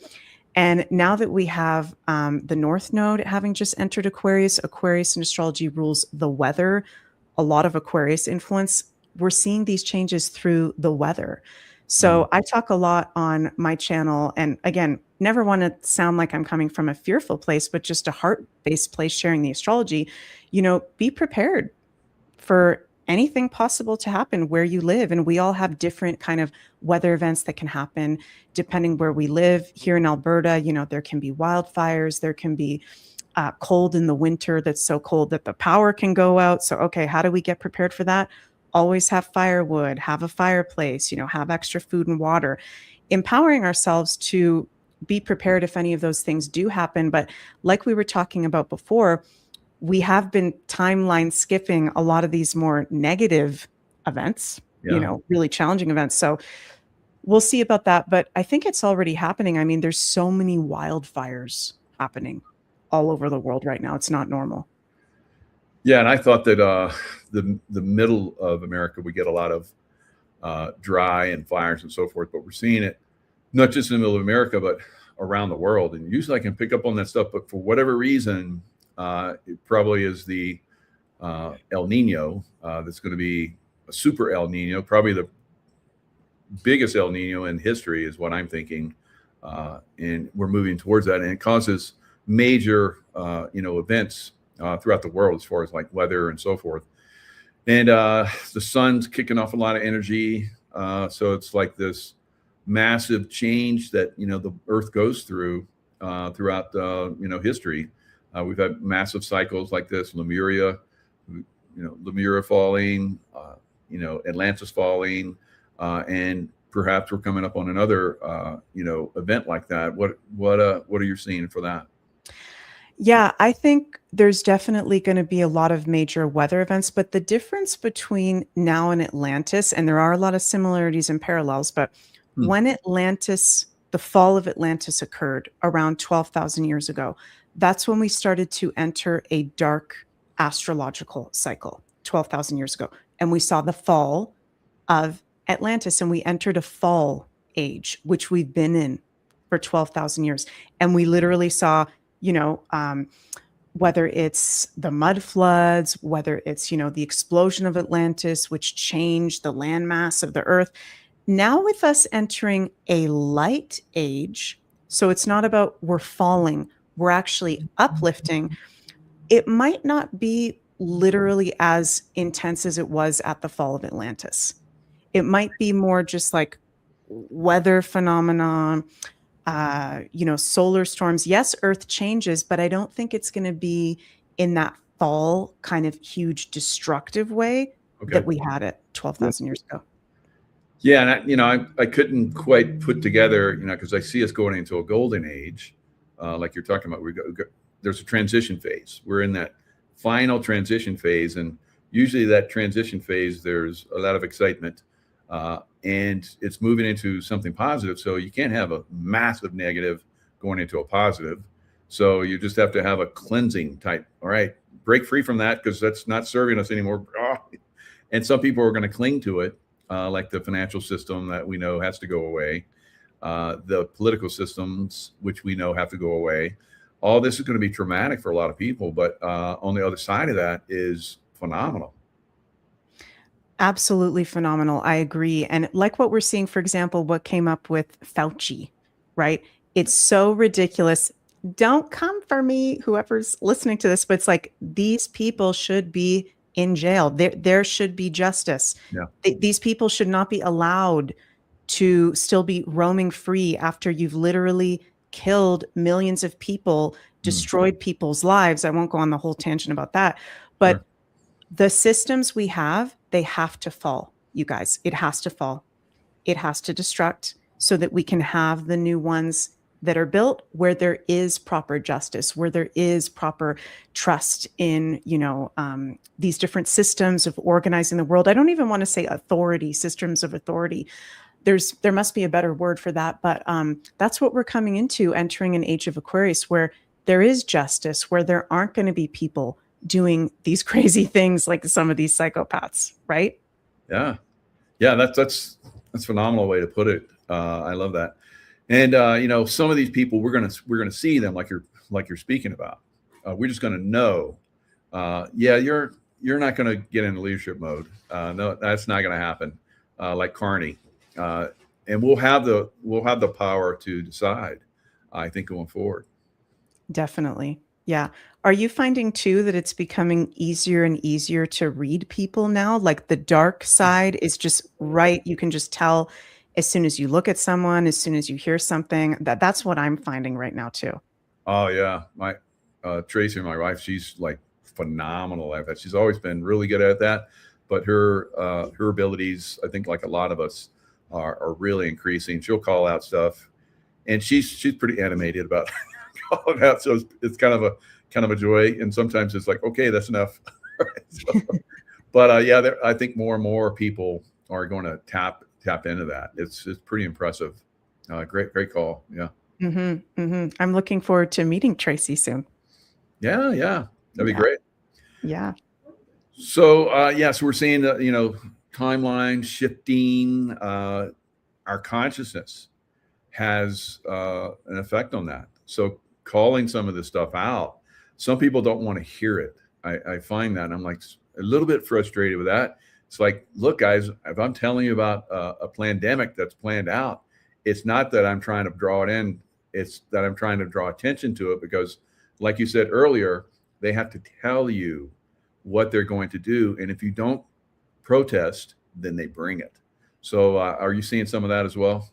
And now that we have the North Node having just entered Aquarius, Aquarius in astrology rules the weather, a lot of Aquarius influence, we're seeing these changes through the weather. Mm. So I talk a lot on my channel. And again, never want to sound like I'm coming from a fearful place, but just a heart-based place sharing the astrology. Be prepared for anything possible to happen where you live. And we all have different kind of weather events that can happen depending where we live. Here in Alberta, there can be wildfires, there can be cold in the winter that's so cold that the power can go out. So, okay, how do we get prepared for that? Always have firewood, have a fireplace, have extra food and water, empowering ourselves to be prepared if any of those things do happen. But like we were talking about before, we have been timeline skipping a lot of these more negative events, Yeah. really challenging events. So we'll see about that. But I think it's already happening. I mean, there's so many wildfires happening all over the world right now. It's not normal. Yeah, and I thought that the middle of America we get a lot of dry and fires and so forth, but we're seeing it not just in the middle of America, but around the world. And usually I can pick up on that stuff, but for whatever reason, it probably is the El Nino that's going to be a super El Nino, probably the biggest El Nino in history, is what I'm thinking. And we're moving towards that, and it causes major, events throughout the world as far as like weather and so forth. And the sun's kicking off a lot of energy, so it's like this massive change that the Earth goes through throughout history. We've had massive cycles like this, Lemuria falling, Atlantis falling, and perhaps we're coming up on another event like that. What are you seeing for that? Yeah, I think there's definitely going to be a lot of major weather events, but the difference between now and Atlantis, and there are a lot of similarities and parallels, but Hmm. when the fall of Atlantis occurred around 12,000 years ago, that's when we started to enter a dark astrological cycle, 12,000 years ago. And we saw the fall of Atlantis, and we entered a fall age, which we've been in for 12,000 years. And we literally saw, whether it's the mud floods, whether it's, the explosion of Atlantis, which changed the landmass of the earth. Now, with us entering a light age, so it's not about we're falling, we're actually uplifting. It might not be literally as intense as it was at the fall of Atlantis. It might be more just like weather phenomenon, solar storms. Yes, Earth changes, but I don't think it's going to be in that fall kind of huge destructive way Okay. that we had it 12,000 years ago. Yeah, and I couldn't quite put together, because I see us going into a golden age, like you're talking about. There's a transition phase. We're in that final transition phase, and usually that transition phase, there's a lot of excitement, and it's moving into something positive. So you can't have a massive negative going into a positive. So you just have to have a cleansing type. All right, break free from that because that's not serving us anymore. And some people are going to cling to it. Like the financial system that we know has to go away, the political systems, which we know have to go away. All this is going to be traumatic for a lot of people, but on the other side of that is phenomenal. Absolutely phenomenal. I agree. And like what we're seeing, for example, what came up with Fauci, right? It's so ridiculous. Don't come for me, whoever's listening to this, but it's like these people should be in jail. There should be justice. Yeah. These people should not be allowed to still be roaming free after you've literally killed millions of people, destroyed people's lives. I won't go on the whole tangent about that, but Sure. the systems we have, they have to fall, you guys. It has to fall. It has to destruct so that we can have the new ones that are built where there is proper justice, where there is proper trust in, these different systems of organizing the world. I don't even want to say authority, systems of authority, there must be a better word for that, but that's what we're coming into, entering an age of Aquarius where there is justice, where there aren't going to be people doing these crazy things like some of these psychopaths, right? Yeah. Yeah, that's a phenomenal way to put it. I love that. And some of these people we're gonna see them like you're speaking about. We're just gonna know. Yeah, you're not gonna get into leadership mode. No, that's not gonna happen. Like Carney, and we'll have the power to decide. I think going forward. Definitely. Yeah. Are you finding too that it's becoming easier and easier to read people now? Like the dark side is just right. You can just tell as soon as you look at someone, as soon as you hear something. That's what I'm finding right now too. Oh yeah, my Tracy, my wife, she's like phenomenal at that. She's always been really good at that, but her abilities, I think, like a lot of us, are really increasing. She'll call out stuff, and she's pretty animated about calling out. So it's kind of a joy, and sometimes it's like, okay, that's enough. So, but yeah, I think more and more people are going to tap into that. It's pretty impressive. Great call. Yeah. I'm looking forward to meeting Tracy soon. Yeah, yeah, that'd be Yeah. great. Yeah. So so we're seeing timeline shifting. Our consciousness has an effect on that. So calling some of this stuff out, some people don't want to hear it. I find that, and I'm like a little bit frustrated with that. It's like, look, guys, if I'm telling you about a pandemic that's planned out, it's not that I'm trying to draw it in. It's that I'm trying to draw attention to it because, like you said earlier, they have to tell you what they're going to do. And if you don't protest, then they bring it. So are you seeing some of that as well?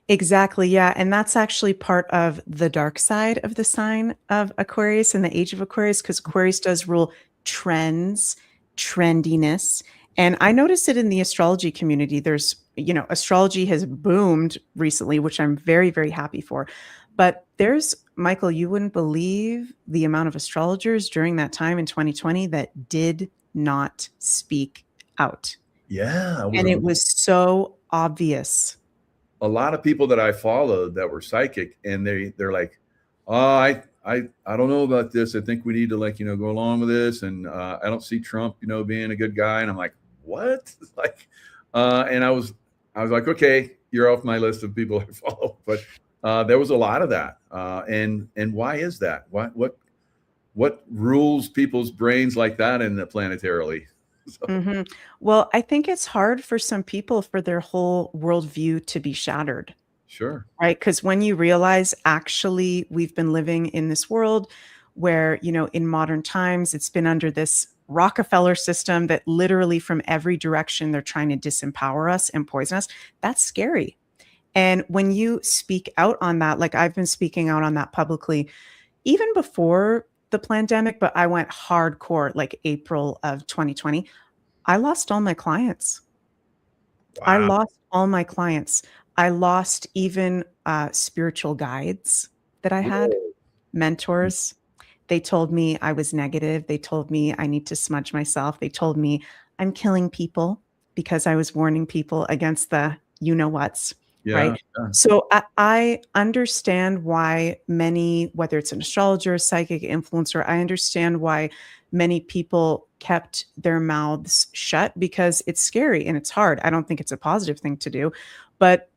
Exactly. Yeah. And that's actually part of the dark side of the sign of Aquarius and the age of Aquarius, because Aquarius does rule trends, trendiness. And I notice it in the astrology community. Astrology has boomed recently, which I'm very, very happy for. But Michael, you wouldn't believe the amount of astrologers during that time in 2020 that did not speak out. Yeah, And it was so obvious. a lot of people that I followed that were psychic, and they're like, oh, I don't know about this. I think we need to go along with this, and I don't see Trump being a good guy. And I'm like, what? Like, and I was like, okay, you're off my list of people I follow. But there was a lot of that, and why is that? What rules people's brains like that in the planetarily? So, Well, I think it's hard for some people for their whole worldview to be shattered, sure. right? Because when you realize actually we've been living in this world where, in modern times, it's been under this Rockefeller system that literally from every direction they're trying to disempower us and poison us. That's scary. And when you speak out on that, like I've been speaking out on that publicly, even before the pandemic, but I went hardcore like April of 2020. I lost all my clients. I Wow. lost all my clients. I lost even spiritual guides that I had, Whoa. mentors. They told me I was negative. They told me I need to smudge myself. They told me I'm killing people because I was warning people against the you know what's, Yeah. right? Yeah. So I understand why many, whether it's an astrologer, psychic, influencer, I understand why many people kept their mouths shut because it's scary and it's hard. I don't think it's a positive thing to do. But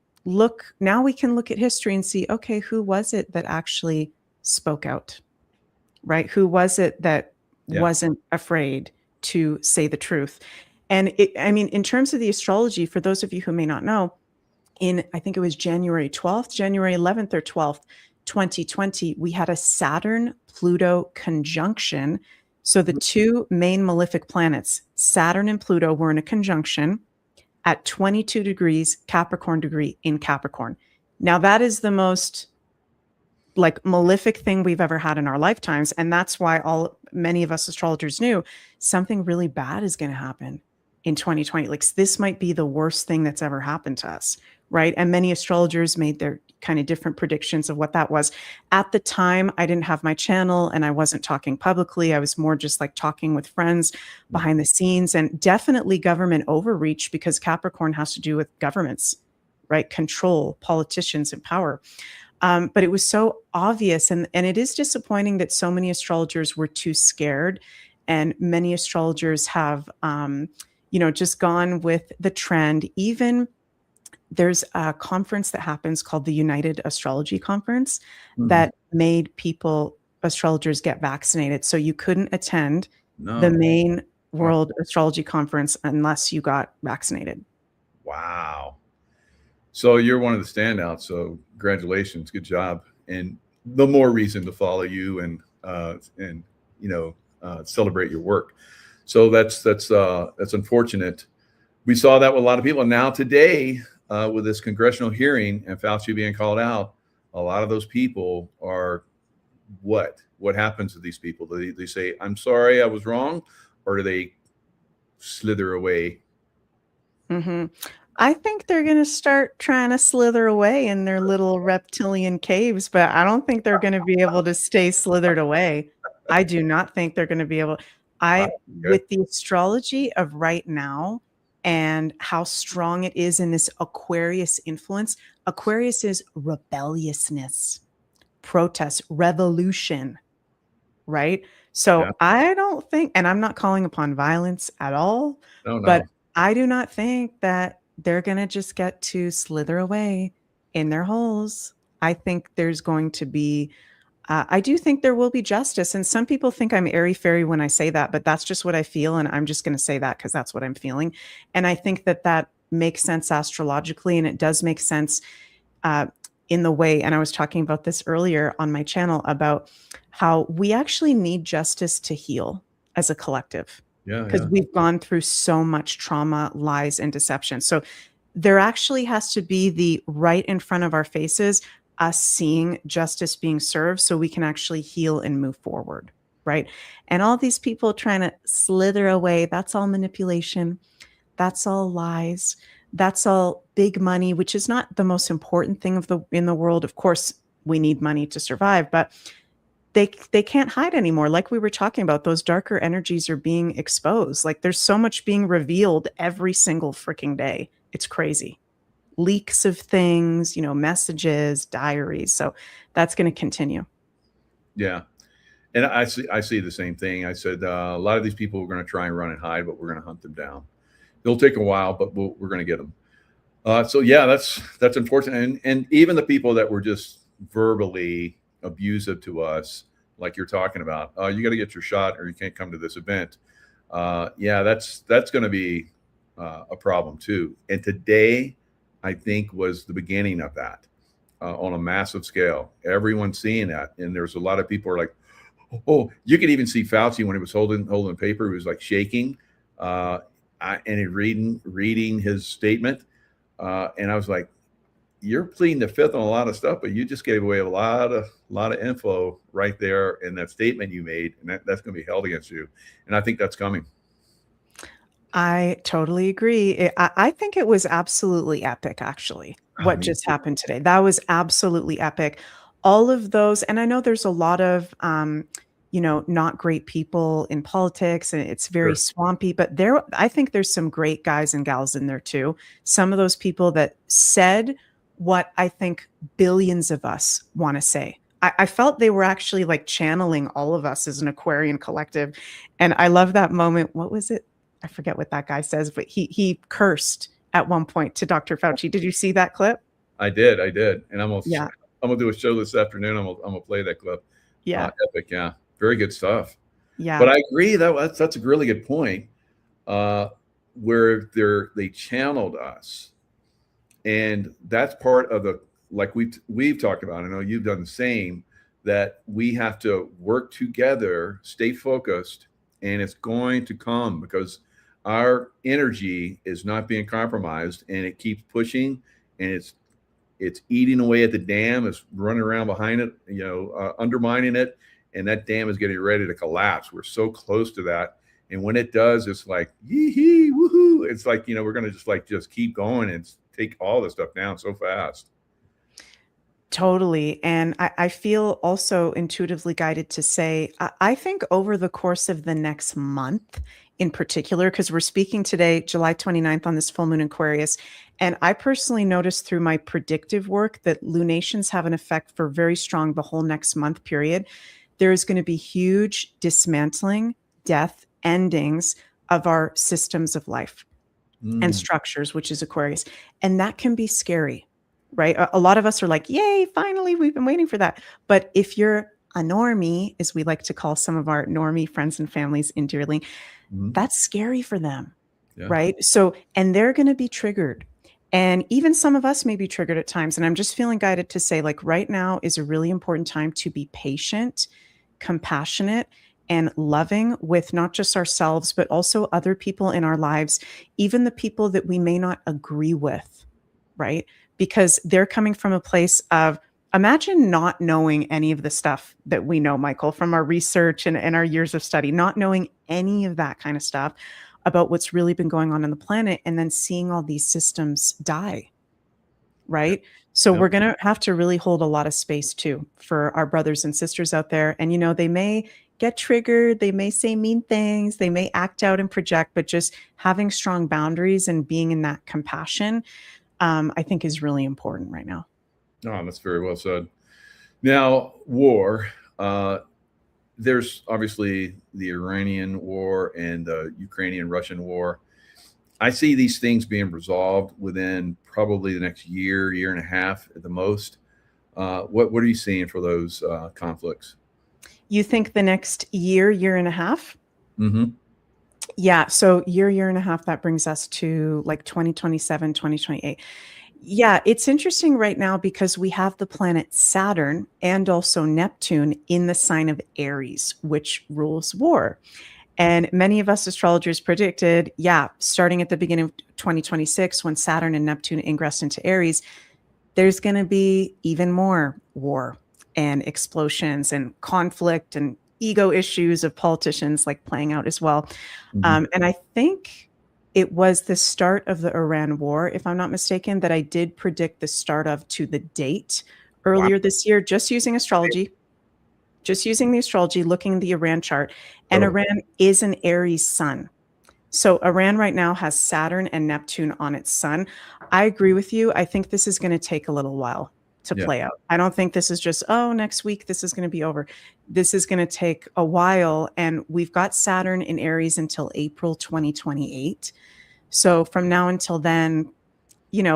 now we can look at history and see, okay, who was it that actually spoke out? Right? Who was it that Yeah. wasn't afraid to say the truth? And I mean, in terms of the astrology, for those of you who may not know, I think it was January 12th, January 11th or 12th, 2020, we had a Saturn Pluto conjunction. So the two main malefic planets, Saturn and Pluto, were in a conjunction at 22 degrees Capricorn degree in Capricorn. Now that is the most malefic thing we've ever had in our lifetimes. And that's why many of us astrologers knew something really bad is going to happen in 2020. Like this might be the worst thing that's ever happened to us. Right. And many astrologers made their kind of different predictions of what that was. At the time, I didn't have my channel and I wasn't talking publicly. I was more just talking with friends behind the scenes, and definitely government overreach because Capricorn has to do with governments. right? Control, politicians, and power. But it was so obvious, and it is disappointing that so many astrologers were too scared, and many astrologers have, just gone with the trend. Even there's a conference that happens called the United Astrology Conference Mhm. that made astrologers get vaccinated. So you couldn't attend the No. main Oh, World Astrology Conference unless you got vaccinated. wow. So you're one of the standouts. So congratulations, good job, and the more reason to follow you and celebrate your work. So that's unfortunate. We saw that with a lot of people. And now today, with this congressional hearing and Fauci being called out, a lot of those people are what? What happens to these people? Do they say, "I'm sorry, I was wrong," or do they slither away? hmm I think they're going to start trying to slither away in their little reptilian caves, but I don't think they're going to be able to stay slithered away. I do not think they're going to be able. Wow, I okay. With the astrology of right now and how strong it is in this Aquarius influence. Aquarius is rebelliousness, protest, revolution, right? Yeah. So I don't think, and I'm not calling upon violence at all, No, but no. I do not think that they're going to just get to slither away in their holes. I think there's going to be, I do think there will be justice. And some people think I'm airy fairy when I say that, but that's just what I feel. And I'm just going to say that because that's what I'm feeling. And I think that that makes sense astrologically. And it does make sense uh, in the way, and I was talking about this earlier on my channel about how we actually need justice to heal as a collective Yeah, because yeah. we've gone through so much trauma, lies, and deception. So there actually has to be the right in front of our faces, us seeing justice being served so we can actually heal and move forward. Right. And all these people trying to slither away, that's all manipulation. That's all lies. That's all big money, which is not the most important thing of the in the world. Of course, we need money to survive, but they can't hide anymore. Like we were talking about, those darker energies are being exposed. Like there's so much being revealed every single freaking day. It's crazy. Leaks of things, messages, diaries. So that's going to continue. Yeah. And I see the same thing. I said a lot of these people are going to try and run and hide, but we're going to hunt them down. It'll take a while, but we're going to get them. So yeah, that's unfortunate. And even the people that were just verbally abusive to us, like you're talking about, you got to get your shot or you can't come to this event. Yeah, that's going to be a problem too. And today, I think was the beginning of that on a massive scale. Everyone's seeing that, and there's a lot of people are like, oh, you could even see Fauci when he was holding the paper. He was like shaking, and reading his statement. And I was like, "You're pleading the fifth on a lot of stuff, but you just gave away a lot of info right there in that statement you made, and that's going to be held against you." And I think that's coming. I totally agree. I think it was absolutely epic, actually, I what mean, just happened today. That was absolutely epic. All of those, and I know there's a lot of, not great people in politics, and it's very sure. swampy. But I think there's some great guys and gals in there too. Some of those people that said what I think billions of us want to say. I felt they were actually like channeling all of us as an Aquarian collective, and I love that moment. What was it? I forget what that guy says, but he cursed at one point to Dr. Fauci. Did you see that clip? I did, and Yeah. I'm gonna do a show this afternoon. I'm gonna play that clip. Yeah. Epic, yeah, very good stuff. But Yeah. I agree that's a really good point. Uh, where they channeled us, and that's part of the like we've talked about. I know you've done the same. That we have to work together, stay focused, and it's going to come because our energy is not being compromised, and it keeps pushing, and it's eating away at the dam, it's running around behind it, undermining it, and that dam is getting ready to collapse. We're so close to that, and when it does, it's like yee hee woohoo. It's like we're gonna just keep going and take all this stuff down so fast. Totally. And I feel also intuitively guided to say, I think over the course of the next month, in particular, because we're speaking today, July 29th, on this full moon in Aquarius. And I personally noticed through my predictive work that lunations have an effect for very strong the whole next month period. There is going to be huge dismantling, death, endings of our systems of life and structures, which is Aquarius. And that can be scary, right? A lot of us are like, yay, finally, we've been waiting for that. But if you're a normie, as we like to call some of our normie friends and families endearingly, that's scary for them, right? So, and they're going to be triggered. And even some of us may be triggered at times. And I'm just feeling guided to say, like, right now is a really important time to be patient, compassionate, and loving with not just ourselves, but also other people in our lives, even the people that we may not agree with, right? Because they're coming from a place of, imagine not knowing any of the stuff that we know, Michael, from our research and our years of study, not knowing any of that kind of stuff about what's really been going on the planet, and then seeing all these systems die, right? So we're going to have to really hold a lot of space too for our brothers and sisters out there. And, they may get triggered, they may say mean things, they may act out and project, but just having strong boundaries and being in that compassion, I think is really important right now. Oh, that's very well said. Now, war. There's obviously the Iranian war and the Ukrainian-Russian war. I see these things being resolved within probably the next year, year and a half at the most. What are you seeing for those conflicts? You think the next year, year and a half? Mm-hmm. Yeah. So year and a half, that brings us to like 2027, 2028. Yeah, it's interesting right now because we have the planet Saturn and also Neptune in the sign of Aries, which rules war. And many of us astrologers predicted, starting at the beginning of 2026, when Saturn and Neptune ingress into Aries, there's going to be even more war and explosions and conflict and ego issues of politicians like playing out as well. And I think it was the start of the Iran war, if I'm not mistaken, that I did predict the start of to the date earlier this year, just using astrology, looking at the Iran chart. And Iran is an Aries sun. So Iran right now has Saturn and Neptune on its sun. I agree with you. I think this is going to take a little while to play out. I don't think this is just, next week, this is going to be over. This is going to take a while. And we've got Saturn in Aries until April 2028. So from now until then,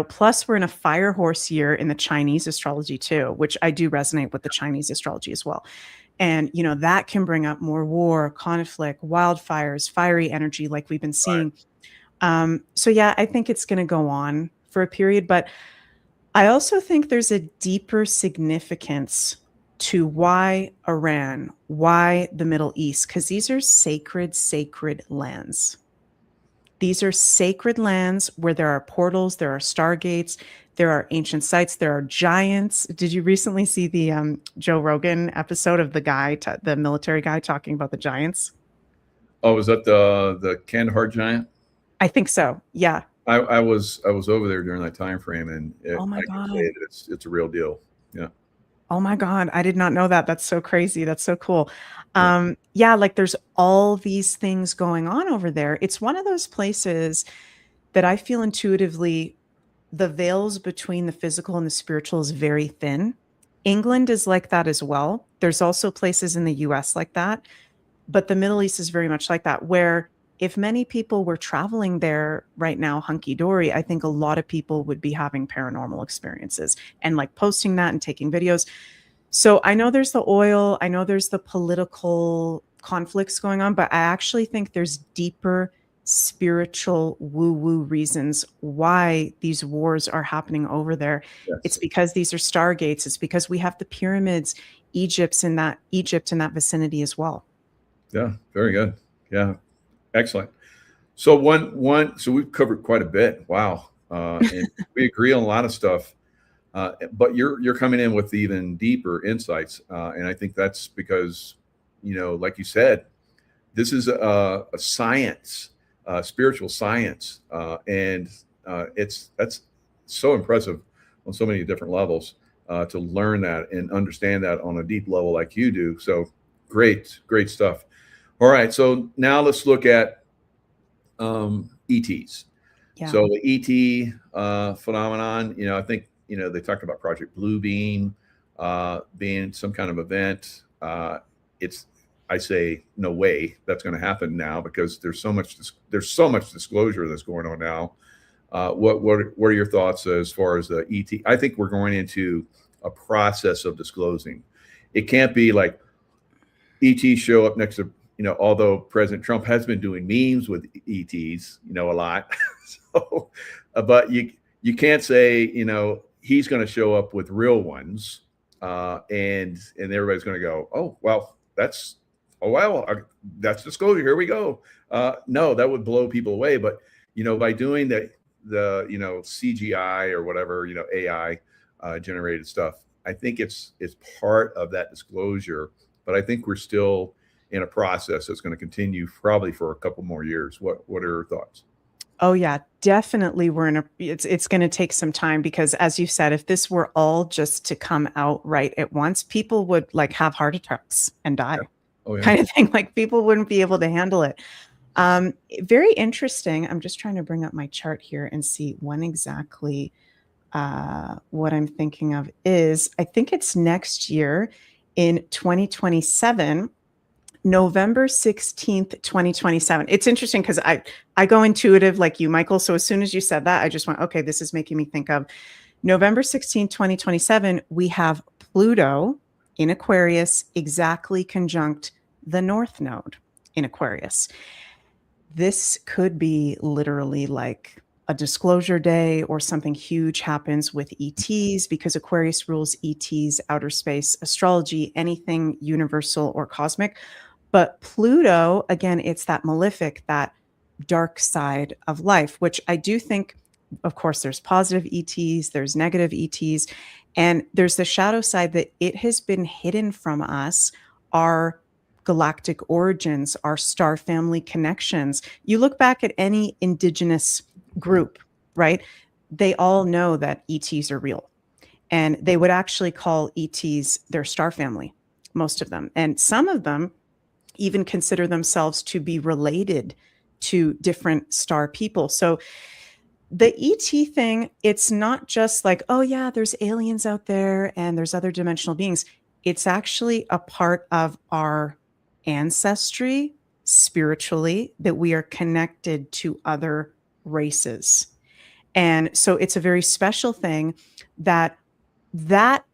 plus we're in a fire horse year in the Chinese astrology too, which I do resonate with the Chinese astrology as well. And, that can bring up more war, conflict, wildfires, fiery energy like we've been seeing. So yeah, I think it's going to go on for a period, but I also think there's a deeper significance to why Iran, why the Middle East, because these are sacred lands. These are sacred lands where there are portals, there are stargates, there are ancient sites, there are giants. Did you recently see the Joe Rogan episode of the guy, the military guy, talking about the giants? Oh, was that the Kandahar giant? I think so. Yeah. I was over there during that time frame, and oh my God, can say that it's a real deal. Yeah. Oh my God, I did not know that. That's so crazy. That's so cool. Like there's all these things going on over there. It's one of those places that I feel intuitively the veils between the physical and the spiritual is very thin. England is like that as well. There's also places in the US like that, but the Middle East is very much like that, where if many people were traveling there right now, hunky-dory, I think a lot of people would be having paranormal experiences and like posting that and taking videos. So I know there's the oil, I know there's the political conflicts going on, but I actually think there's deeper spiritual woo-woo reasons why these wars are happening over there. Yes. It's because these are stargates. It's because we have the pyramids, Egypt in that vicinity as well. Yeah, very good. Yeah. Excellent. So so we've covered quite a bit. Wow. And we agree on a lot of stuff. But you're coming in with even deeper insights. And I think that's because, like you said, this is a science, spiritual science. And that's so impressive on so many different levels to learn that and understand that on a deep level like you do. So great stuff. All right. So now let's look at ETs. Yeah. So the ET phenomenon, I think, they talked about Project Bluebeam being some kind of event. It's, I say, no way that's going to happen now because there's so much disclosure that's going on now. What are your thoughts as far as the ET? I think we're going into a process of disclosing. It can't be like ETs show up next to, although President Trump has been doing memes with ETs, a lot. So, but you can't say, he's going to show up with real ones, and everybody's going to go, oh well, that's disclosure. Here we go. No, that would blow people away. But by doing the CGI or whatever, AI generated stuff, I think it's part of that disclosure. But I think we're still in a process that's going to continue probably for a couple more years. What are your thoughts? Oh yeah, definitely. It's going to take some time because, as you said, if this were all just to come out right at once, people would like have heart attacks and die, Oh yeah. kind of thing. Like people wouldn't be able to handle it. Very interesting. I'm just trying to bring up my chart here and see when exactly what I'm thinking of is. I think it's next year in 2027. November 16th, 2027. It's interesting because I go intuitive like you, Michael. So as soon as you said that, I just went, okay, this is making me think of November 16th, 2027. We have Pluto in Aquarius exactly conjunct the North Node in Aquarius. This could be literally like a disclosure day or something huge happens with ETs because Aquarius rules ETs, outer space, astrology, anything universal or cosmic. But Pluto, again, it's that malefic, that dark side of life, which I do think, of course, there's positive ETs, there's negative ETs, and there's the shadow side that it has been hidden from us, our galactic origins, our star family connections. You look back at any indigenous group, right? They all know that ETs are real. And they would actually call ETs their star family, most of them. And some of them even consider themselves to be related to different star people. So the ET thing, it's not just like, oh yeah, there's aliens out there and there's other dimensional beings. It's actually a part of our ancestry spiritually that we are connected to other races. And so it's a very special thing that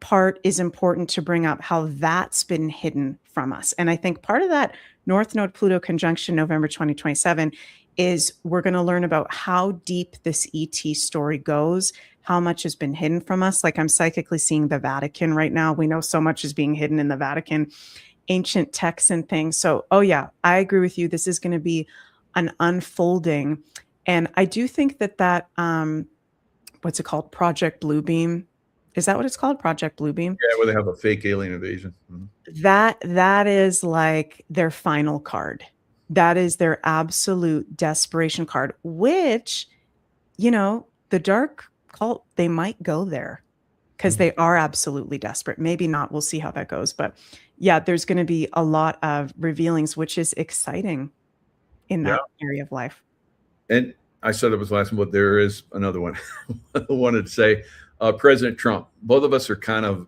part is important to bring up, how that's been hidden from us. And I think part of that North Node Pluto conjunction November 2027 is we're going to learn about how deep this ET story goes, how much has been hidden from us. Like I'm psychically seeing the Vatican right now. We know so much is being hidden in the Vatican, ancient texts and things. So, oh yeah, I agree with you. This is going to be an unfolding. And I do think that what's it called? Project Bluebeam. Is that what it's called? Project Bluebeam? Yeah, where they have a fake alien invasion. Mm-hmm. That is like their final card. That is their absolute desperation card, which, the dark cult, they might go there because they are absolutely desperate. Maybe not. We'll see how that goes. But yeah, there's going to be a lot of revealings, which is exciting in that area of life. And I said it was last one, but there is another one. I wanted to say, President Trump. Both of us are kind of,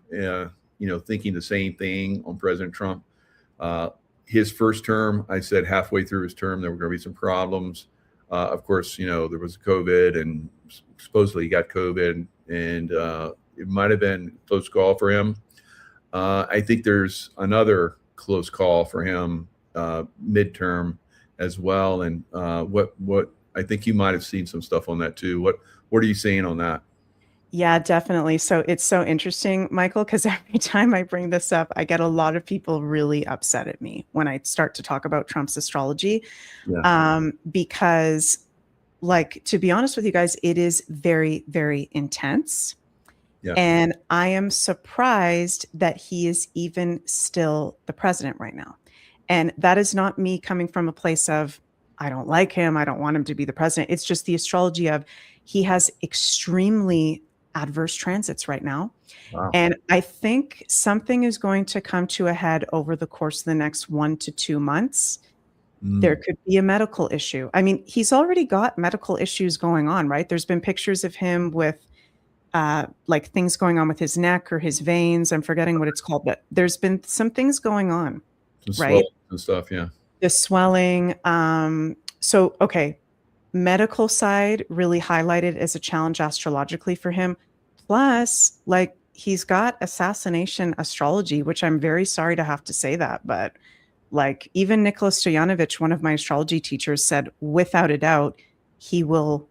thinking the same thing on President Trump. His first term, I said halfway through his term, there were going to be some problems. Of course, there was COVID, and supposedly he got COVID, and it might have been a close call for him. I think there's another close call for him midterm as well. And what I think you might have seen some stuff on that too. What are you seeing on that? Yeah, definitely. So it's so interesting, Michael, because every time I bring this up, I get a lot of people really upset at me when I start to talk about Trump's astrology. Yeah. Because, like, to be honest with you guys, it is very, very intense. Yeah. And I am surprised that he is even still the president right now. And that is not me coming from a place of, I don't like him, I don't want him to be the president. It's just the astrology of he has extremely adverse transits right now. Wow. And I think something is going to come to a head over the course of the next 1 to 2 months There Mm. could be a medical issue. I mean, he's already got medical issues going on, right? There's been pictures of him with like things going on with his neck or his veins. I'm forgetting what it's called, but there's been some things going on, The right? swelling and stuff. Yeah. The swelling. So, okay, medical side really highlighted as a challenge astrologically for him. Plus, like he's got assassination astrology, which I'm very sorry to have to say that, but like even Nicholas Stoyanovich, one of my astrology teachers, said without a doubt he will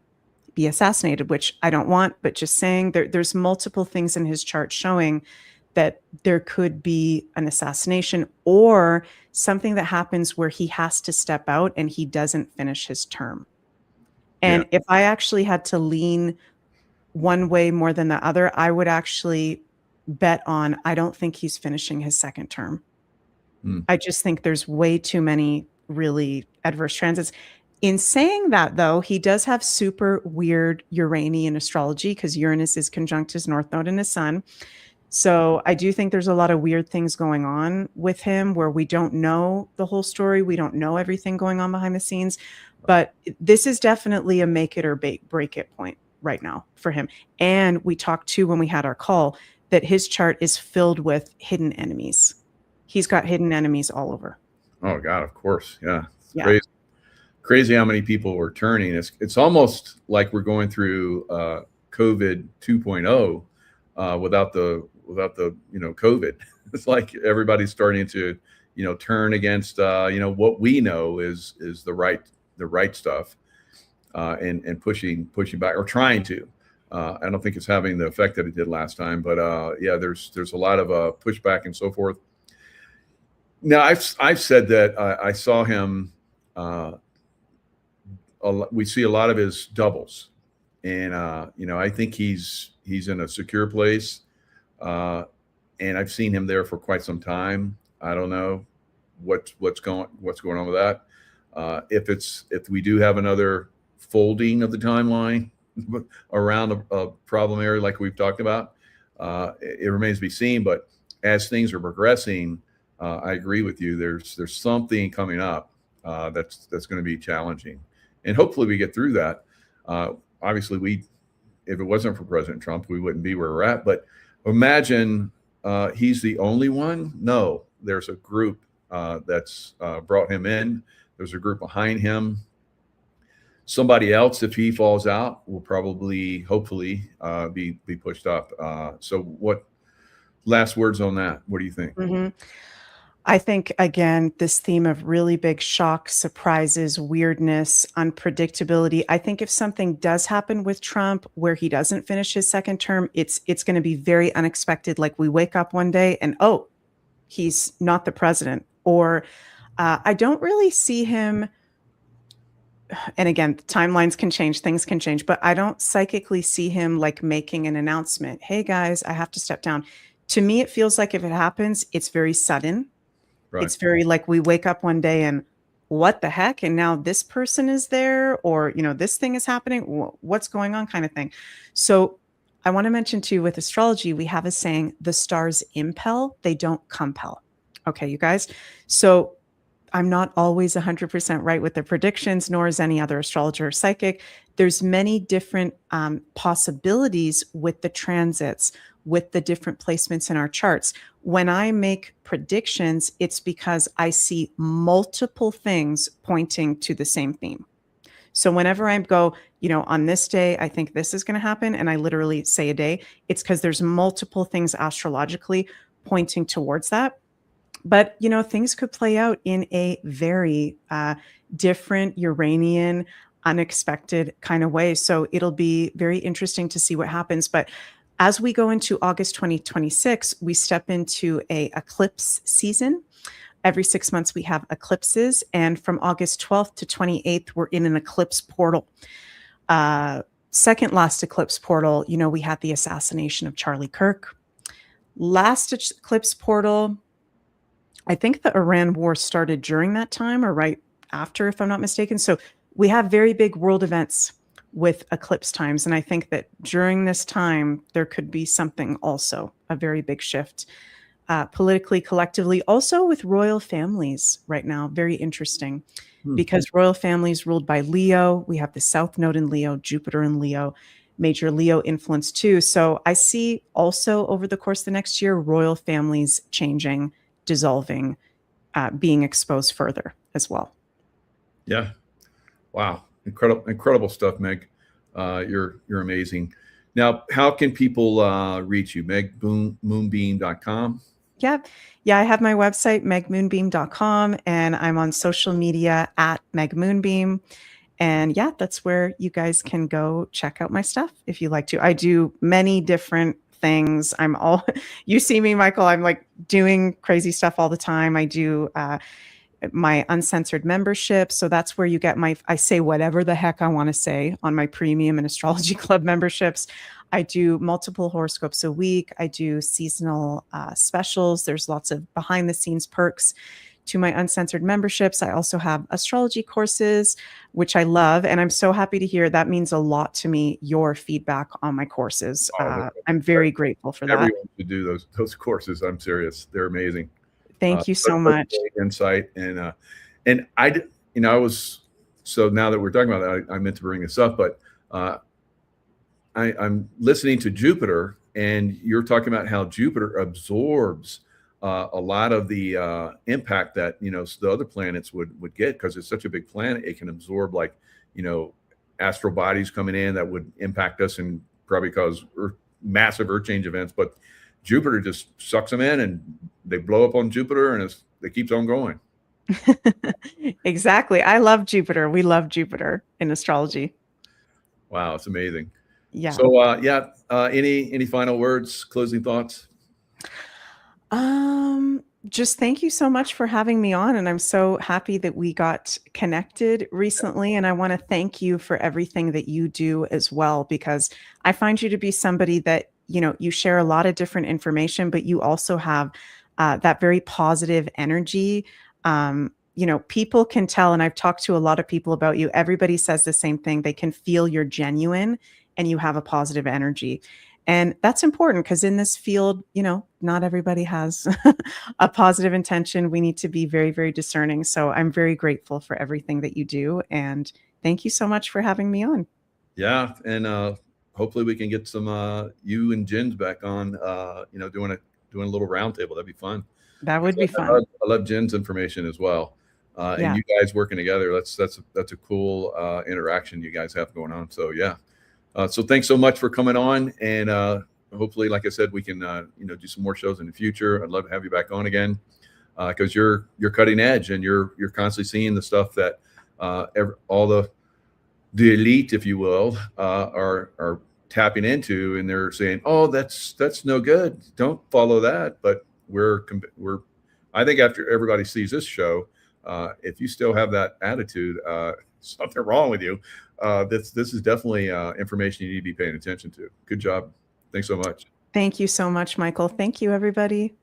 be assassinated, which I don't want, but just saying there's multiple things in his chart showing that there could be an assassination or something that happens where he has to step out and he doesn't finish his term. Yeah. And if I actually had to lean one way more than the other, I would actually bet on I don't think he's finishing his second term. Mm. I just think there's way too many really adverse transits. In saying that, though, he does have super weird Uranian astrology because Uranus is conjunct his North Node and his Sun. So I do think there's a lot of weird things going on with him where we don't know the whole story. We don't know everything going on behind the scenes. But this is definitely a make it or break it point right now for him. And we talked too when we had our call that his chart is filled with hidden enemies. He's got hidden enemies all over. Oh God, of course. Yeah. It's Yeah. crazy. Crazy how many people are turning. It's almost like we're going through COVID 2.0 without the COVID. It's like everybody's starting to turn against what we know is the right stuff, and pushing back or trying to. I don't think it's having the effect that it did last time, but yeah, there's a lot of pushback and so forth. Now I've said that I saw him. We see a lot of his doubles, and I think he's in a secure place, and I've seen him there for quite some time. I don't know what's going on with that. If we do have another folding of the timeline around a problem area like we've talked about, it remains to be seen. But as things are progressing, I agree with you. There's something coming up that's going to be challenging, and hopefully we get through that. Obviously, if it wasn't for President Trump, we wouldn't be where we're at. But imagine he's the only one. No, there's a group that's brought him in. There's a group behind him. Somebody else, if he falls out, will probably, hopefully, be pushed up. So, what last words on that? What do you think? Mm-hmm. I think, again, this theme of really big shocks, surprises, weirdness, unpredictability. I think if something does happen with Trump where he doesn't finish his second term, it's going to be very unexpected. Like we wake up one day and, oh, he's not the president. Or I don't really see him. And again, timelines can change, things can change, but I don't psychically see him like making an announcement. Hey, guys, I have to step down. To me, it feels like if it happens, it's very sudden. Right. It's very like we wake up one day and what the heck? And now this person is there, or, this thing is happening. What's going on kind of thing. So I want to mention too, with astrology, we have a saying, the stars impel, they don't compel. Okay, you guys. So I'm not always 100% right with the predictions, nor is any other astrologer or psychic. There's many different possibilities with the transits, with the different placements in our charts. When I make predictions, it's because I see multiple things pointing to the same theme. So whenever I go, on this day, I think this is going to happen, and I literally say a day, it's because there's multiple things astrologically pointing towards that. But, things could play out in a very different Uranian, unexpected kind of way. So it'll be very interesting to see what happens. But as we go into August 2026, we step into a eclipse season. Every 6 months we have eclipses. And from August 12th to 28th, we're in an eclipse portal. Second last eclipse portal, we had the assassination of Charlie Kirk. Last eclipse portal, I think the Iran war started during that time or right after, if I'm not mistaken. So we have very big world events with eclipse times. And I think that during this time, there could be something also, a very big shift. politically, collectively, also with royal families right now. Very interesting because royal families ruled by Leo. We have the South Node in Leo, Jupiter in Leo, major Leo influence too. So I see also over the course of the next year, royal families changing, dissolving, being exposed further as well. Yeah. Wow. Incredible stuff, Meg. You're amazing. Now, how can people reach you? MegMoonbeam.com. Yeah. Yeah. I have my website, megmoonbeam.com, and I'm on social media at megmoonbeam. And yeah, that's where you guys can go check out my stuff if you like to. I do many different things. You see me, Michael, I'm like doing crazy stuff all the time. I do my uncensored membership. So that's where you get I say whatever the heck I want to say on my premium and astrology club memberships. I do multiple horoscopes a week. I do seasonal specials. There's lots of behind the scenes perks to my uncensored memberships. I also have astrology courses, which I love. And I'm so happy to hear that means a lot to me, your feedback on my courses. I'm very grateful for that. Everyone should do those courses. I'm serious. They're amazing. Thank you so much. Insight. And I was, so now that we're talking about that, I meant to bring this up, but I'm listening to Jupiter, and you're talking about how Jupiter absorbs a lot of the impact that the other planets would get, because it's such a big planet. It can absorb, like, astral bodies coming in that would impact us and probably cause massive earth change events. But Jupiter just sucks them in, and they blow up on Jupiter, and it keeps on going. Exactly. I love Jupiter. We love Jupiter in astrology. Wow, it's amazing. Yeah. So any final words, closing thoughts? Just thank you so much for having me on. And I'm so happy that we got connected recently. And I want to thank you for everything that you do as well, because I find you to be somebody that, you share a lot of different information, but you also have that very positive energy. People can tell, and I've talked to a lot of people about you. Everybody says the same thing. They can feel you're genuine and you have a positive energy. And that's important because in this field, not everybody has a positive intention. We need to be very, very discerning. So I'm very grateful for everything that you do. And thank you so much for having me on. Yeah. And hopefully we can get some you and Jen's back on, doing a little roundtable. That'd be fun. That would be fun. I love Jen's information as well. Yeah. And you guys working together. That's a cool interaction you guys have going on. So yeah. So thanks so much for coming on, and hopefully, like I said, we can do some more shows in the future. I'd love to have you back on again, because you're cutting edge, and you're constantly seeing the stuff that all the elite, if you will, are tapping into, and they're saying, "Oh, that's no good. Don't follow that." But I think after everybody sees this show, if you still have that attitude, something wrong with you. This is definitely information you need to be paying attention to. Good job. Thanks so much. Thank you so much, Michael. Thank you, everybody.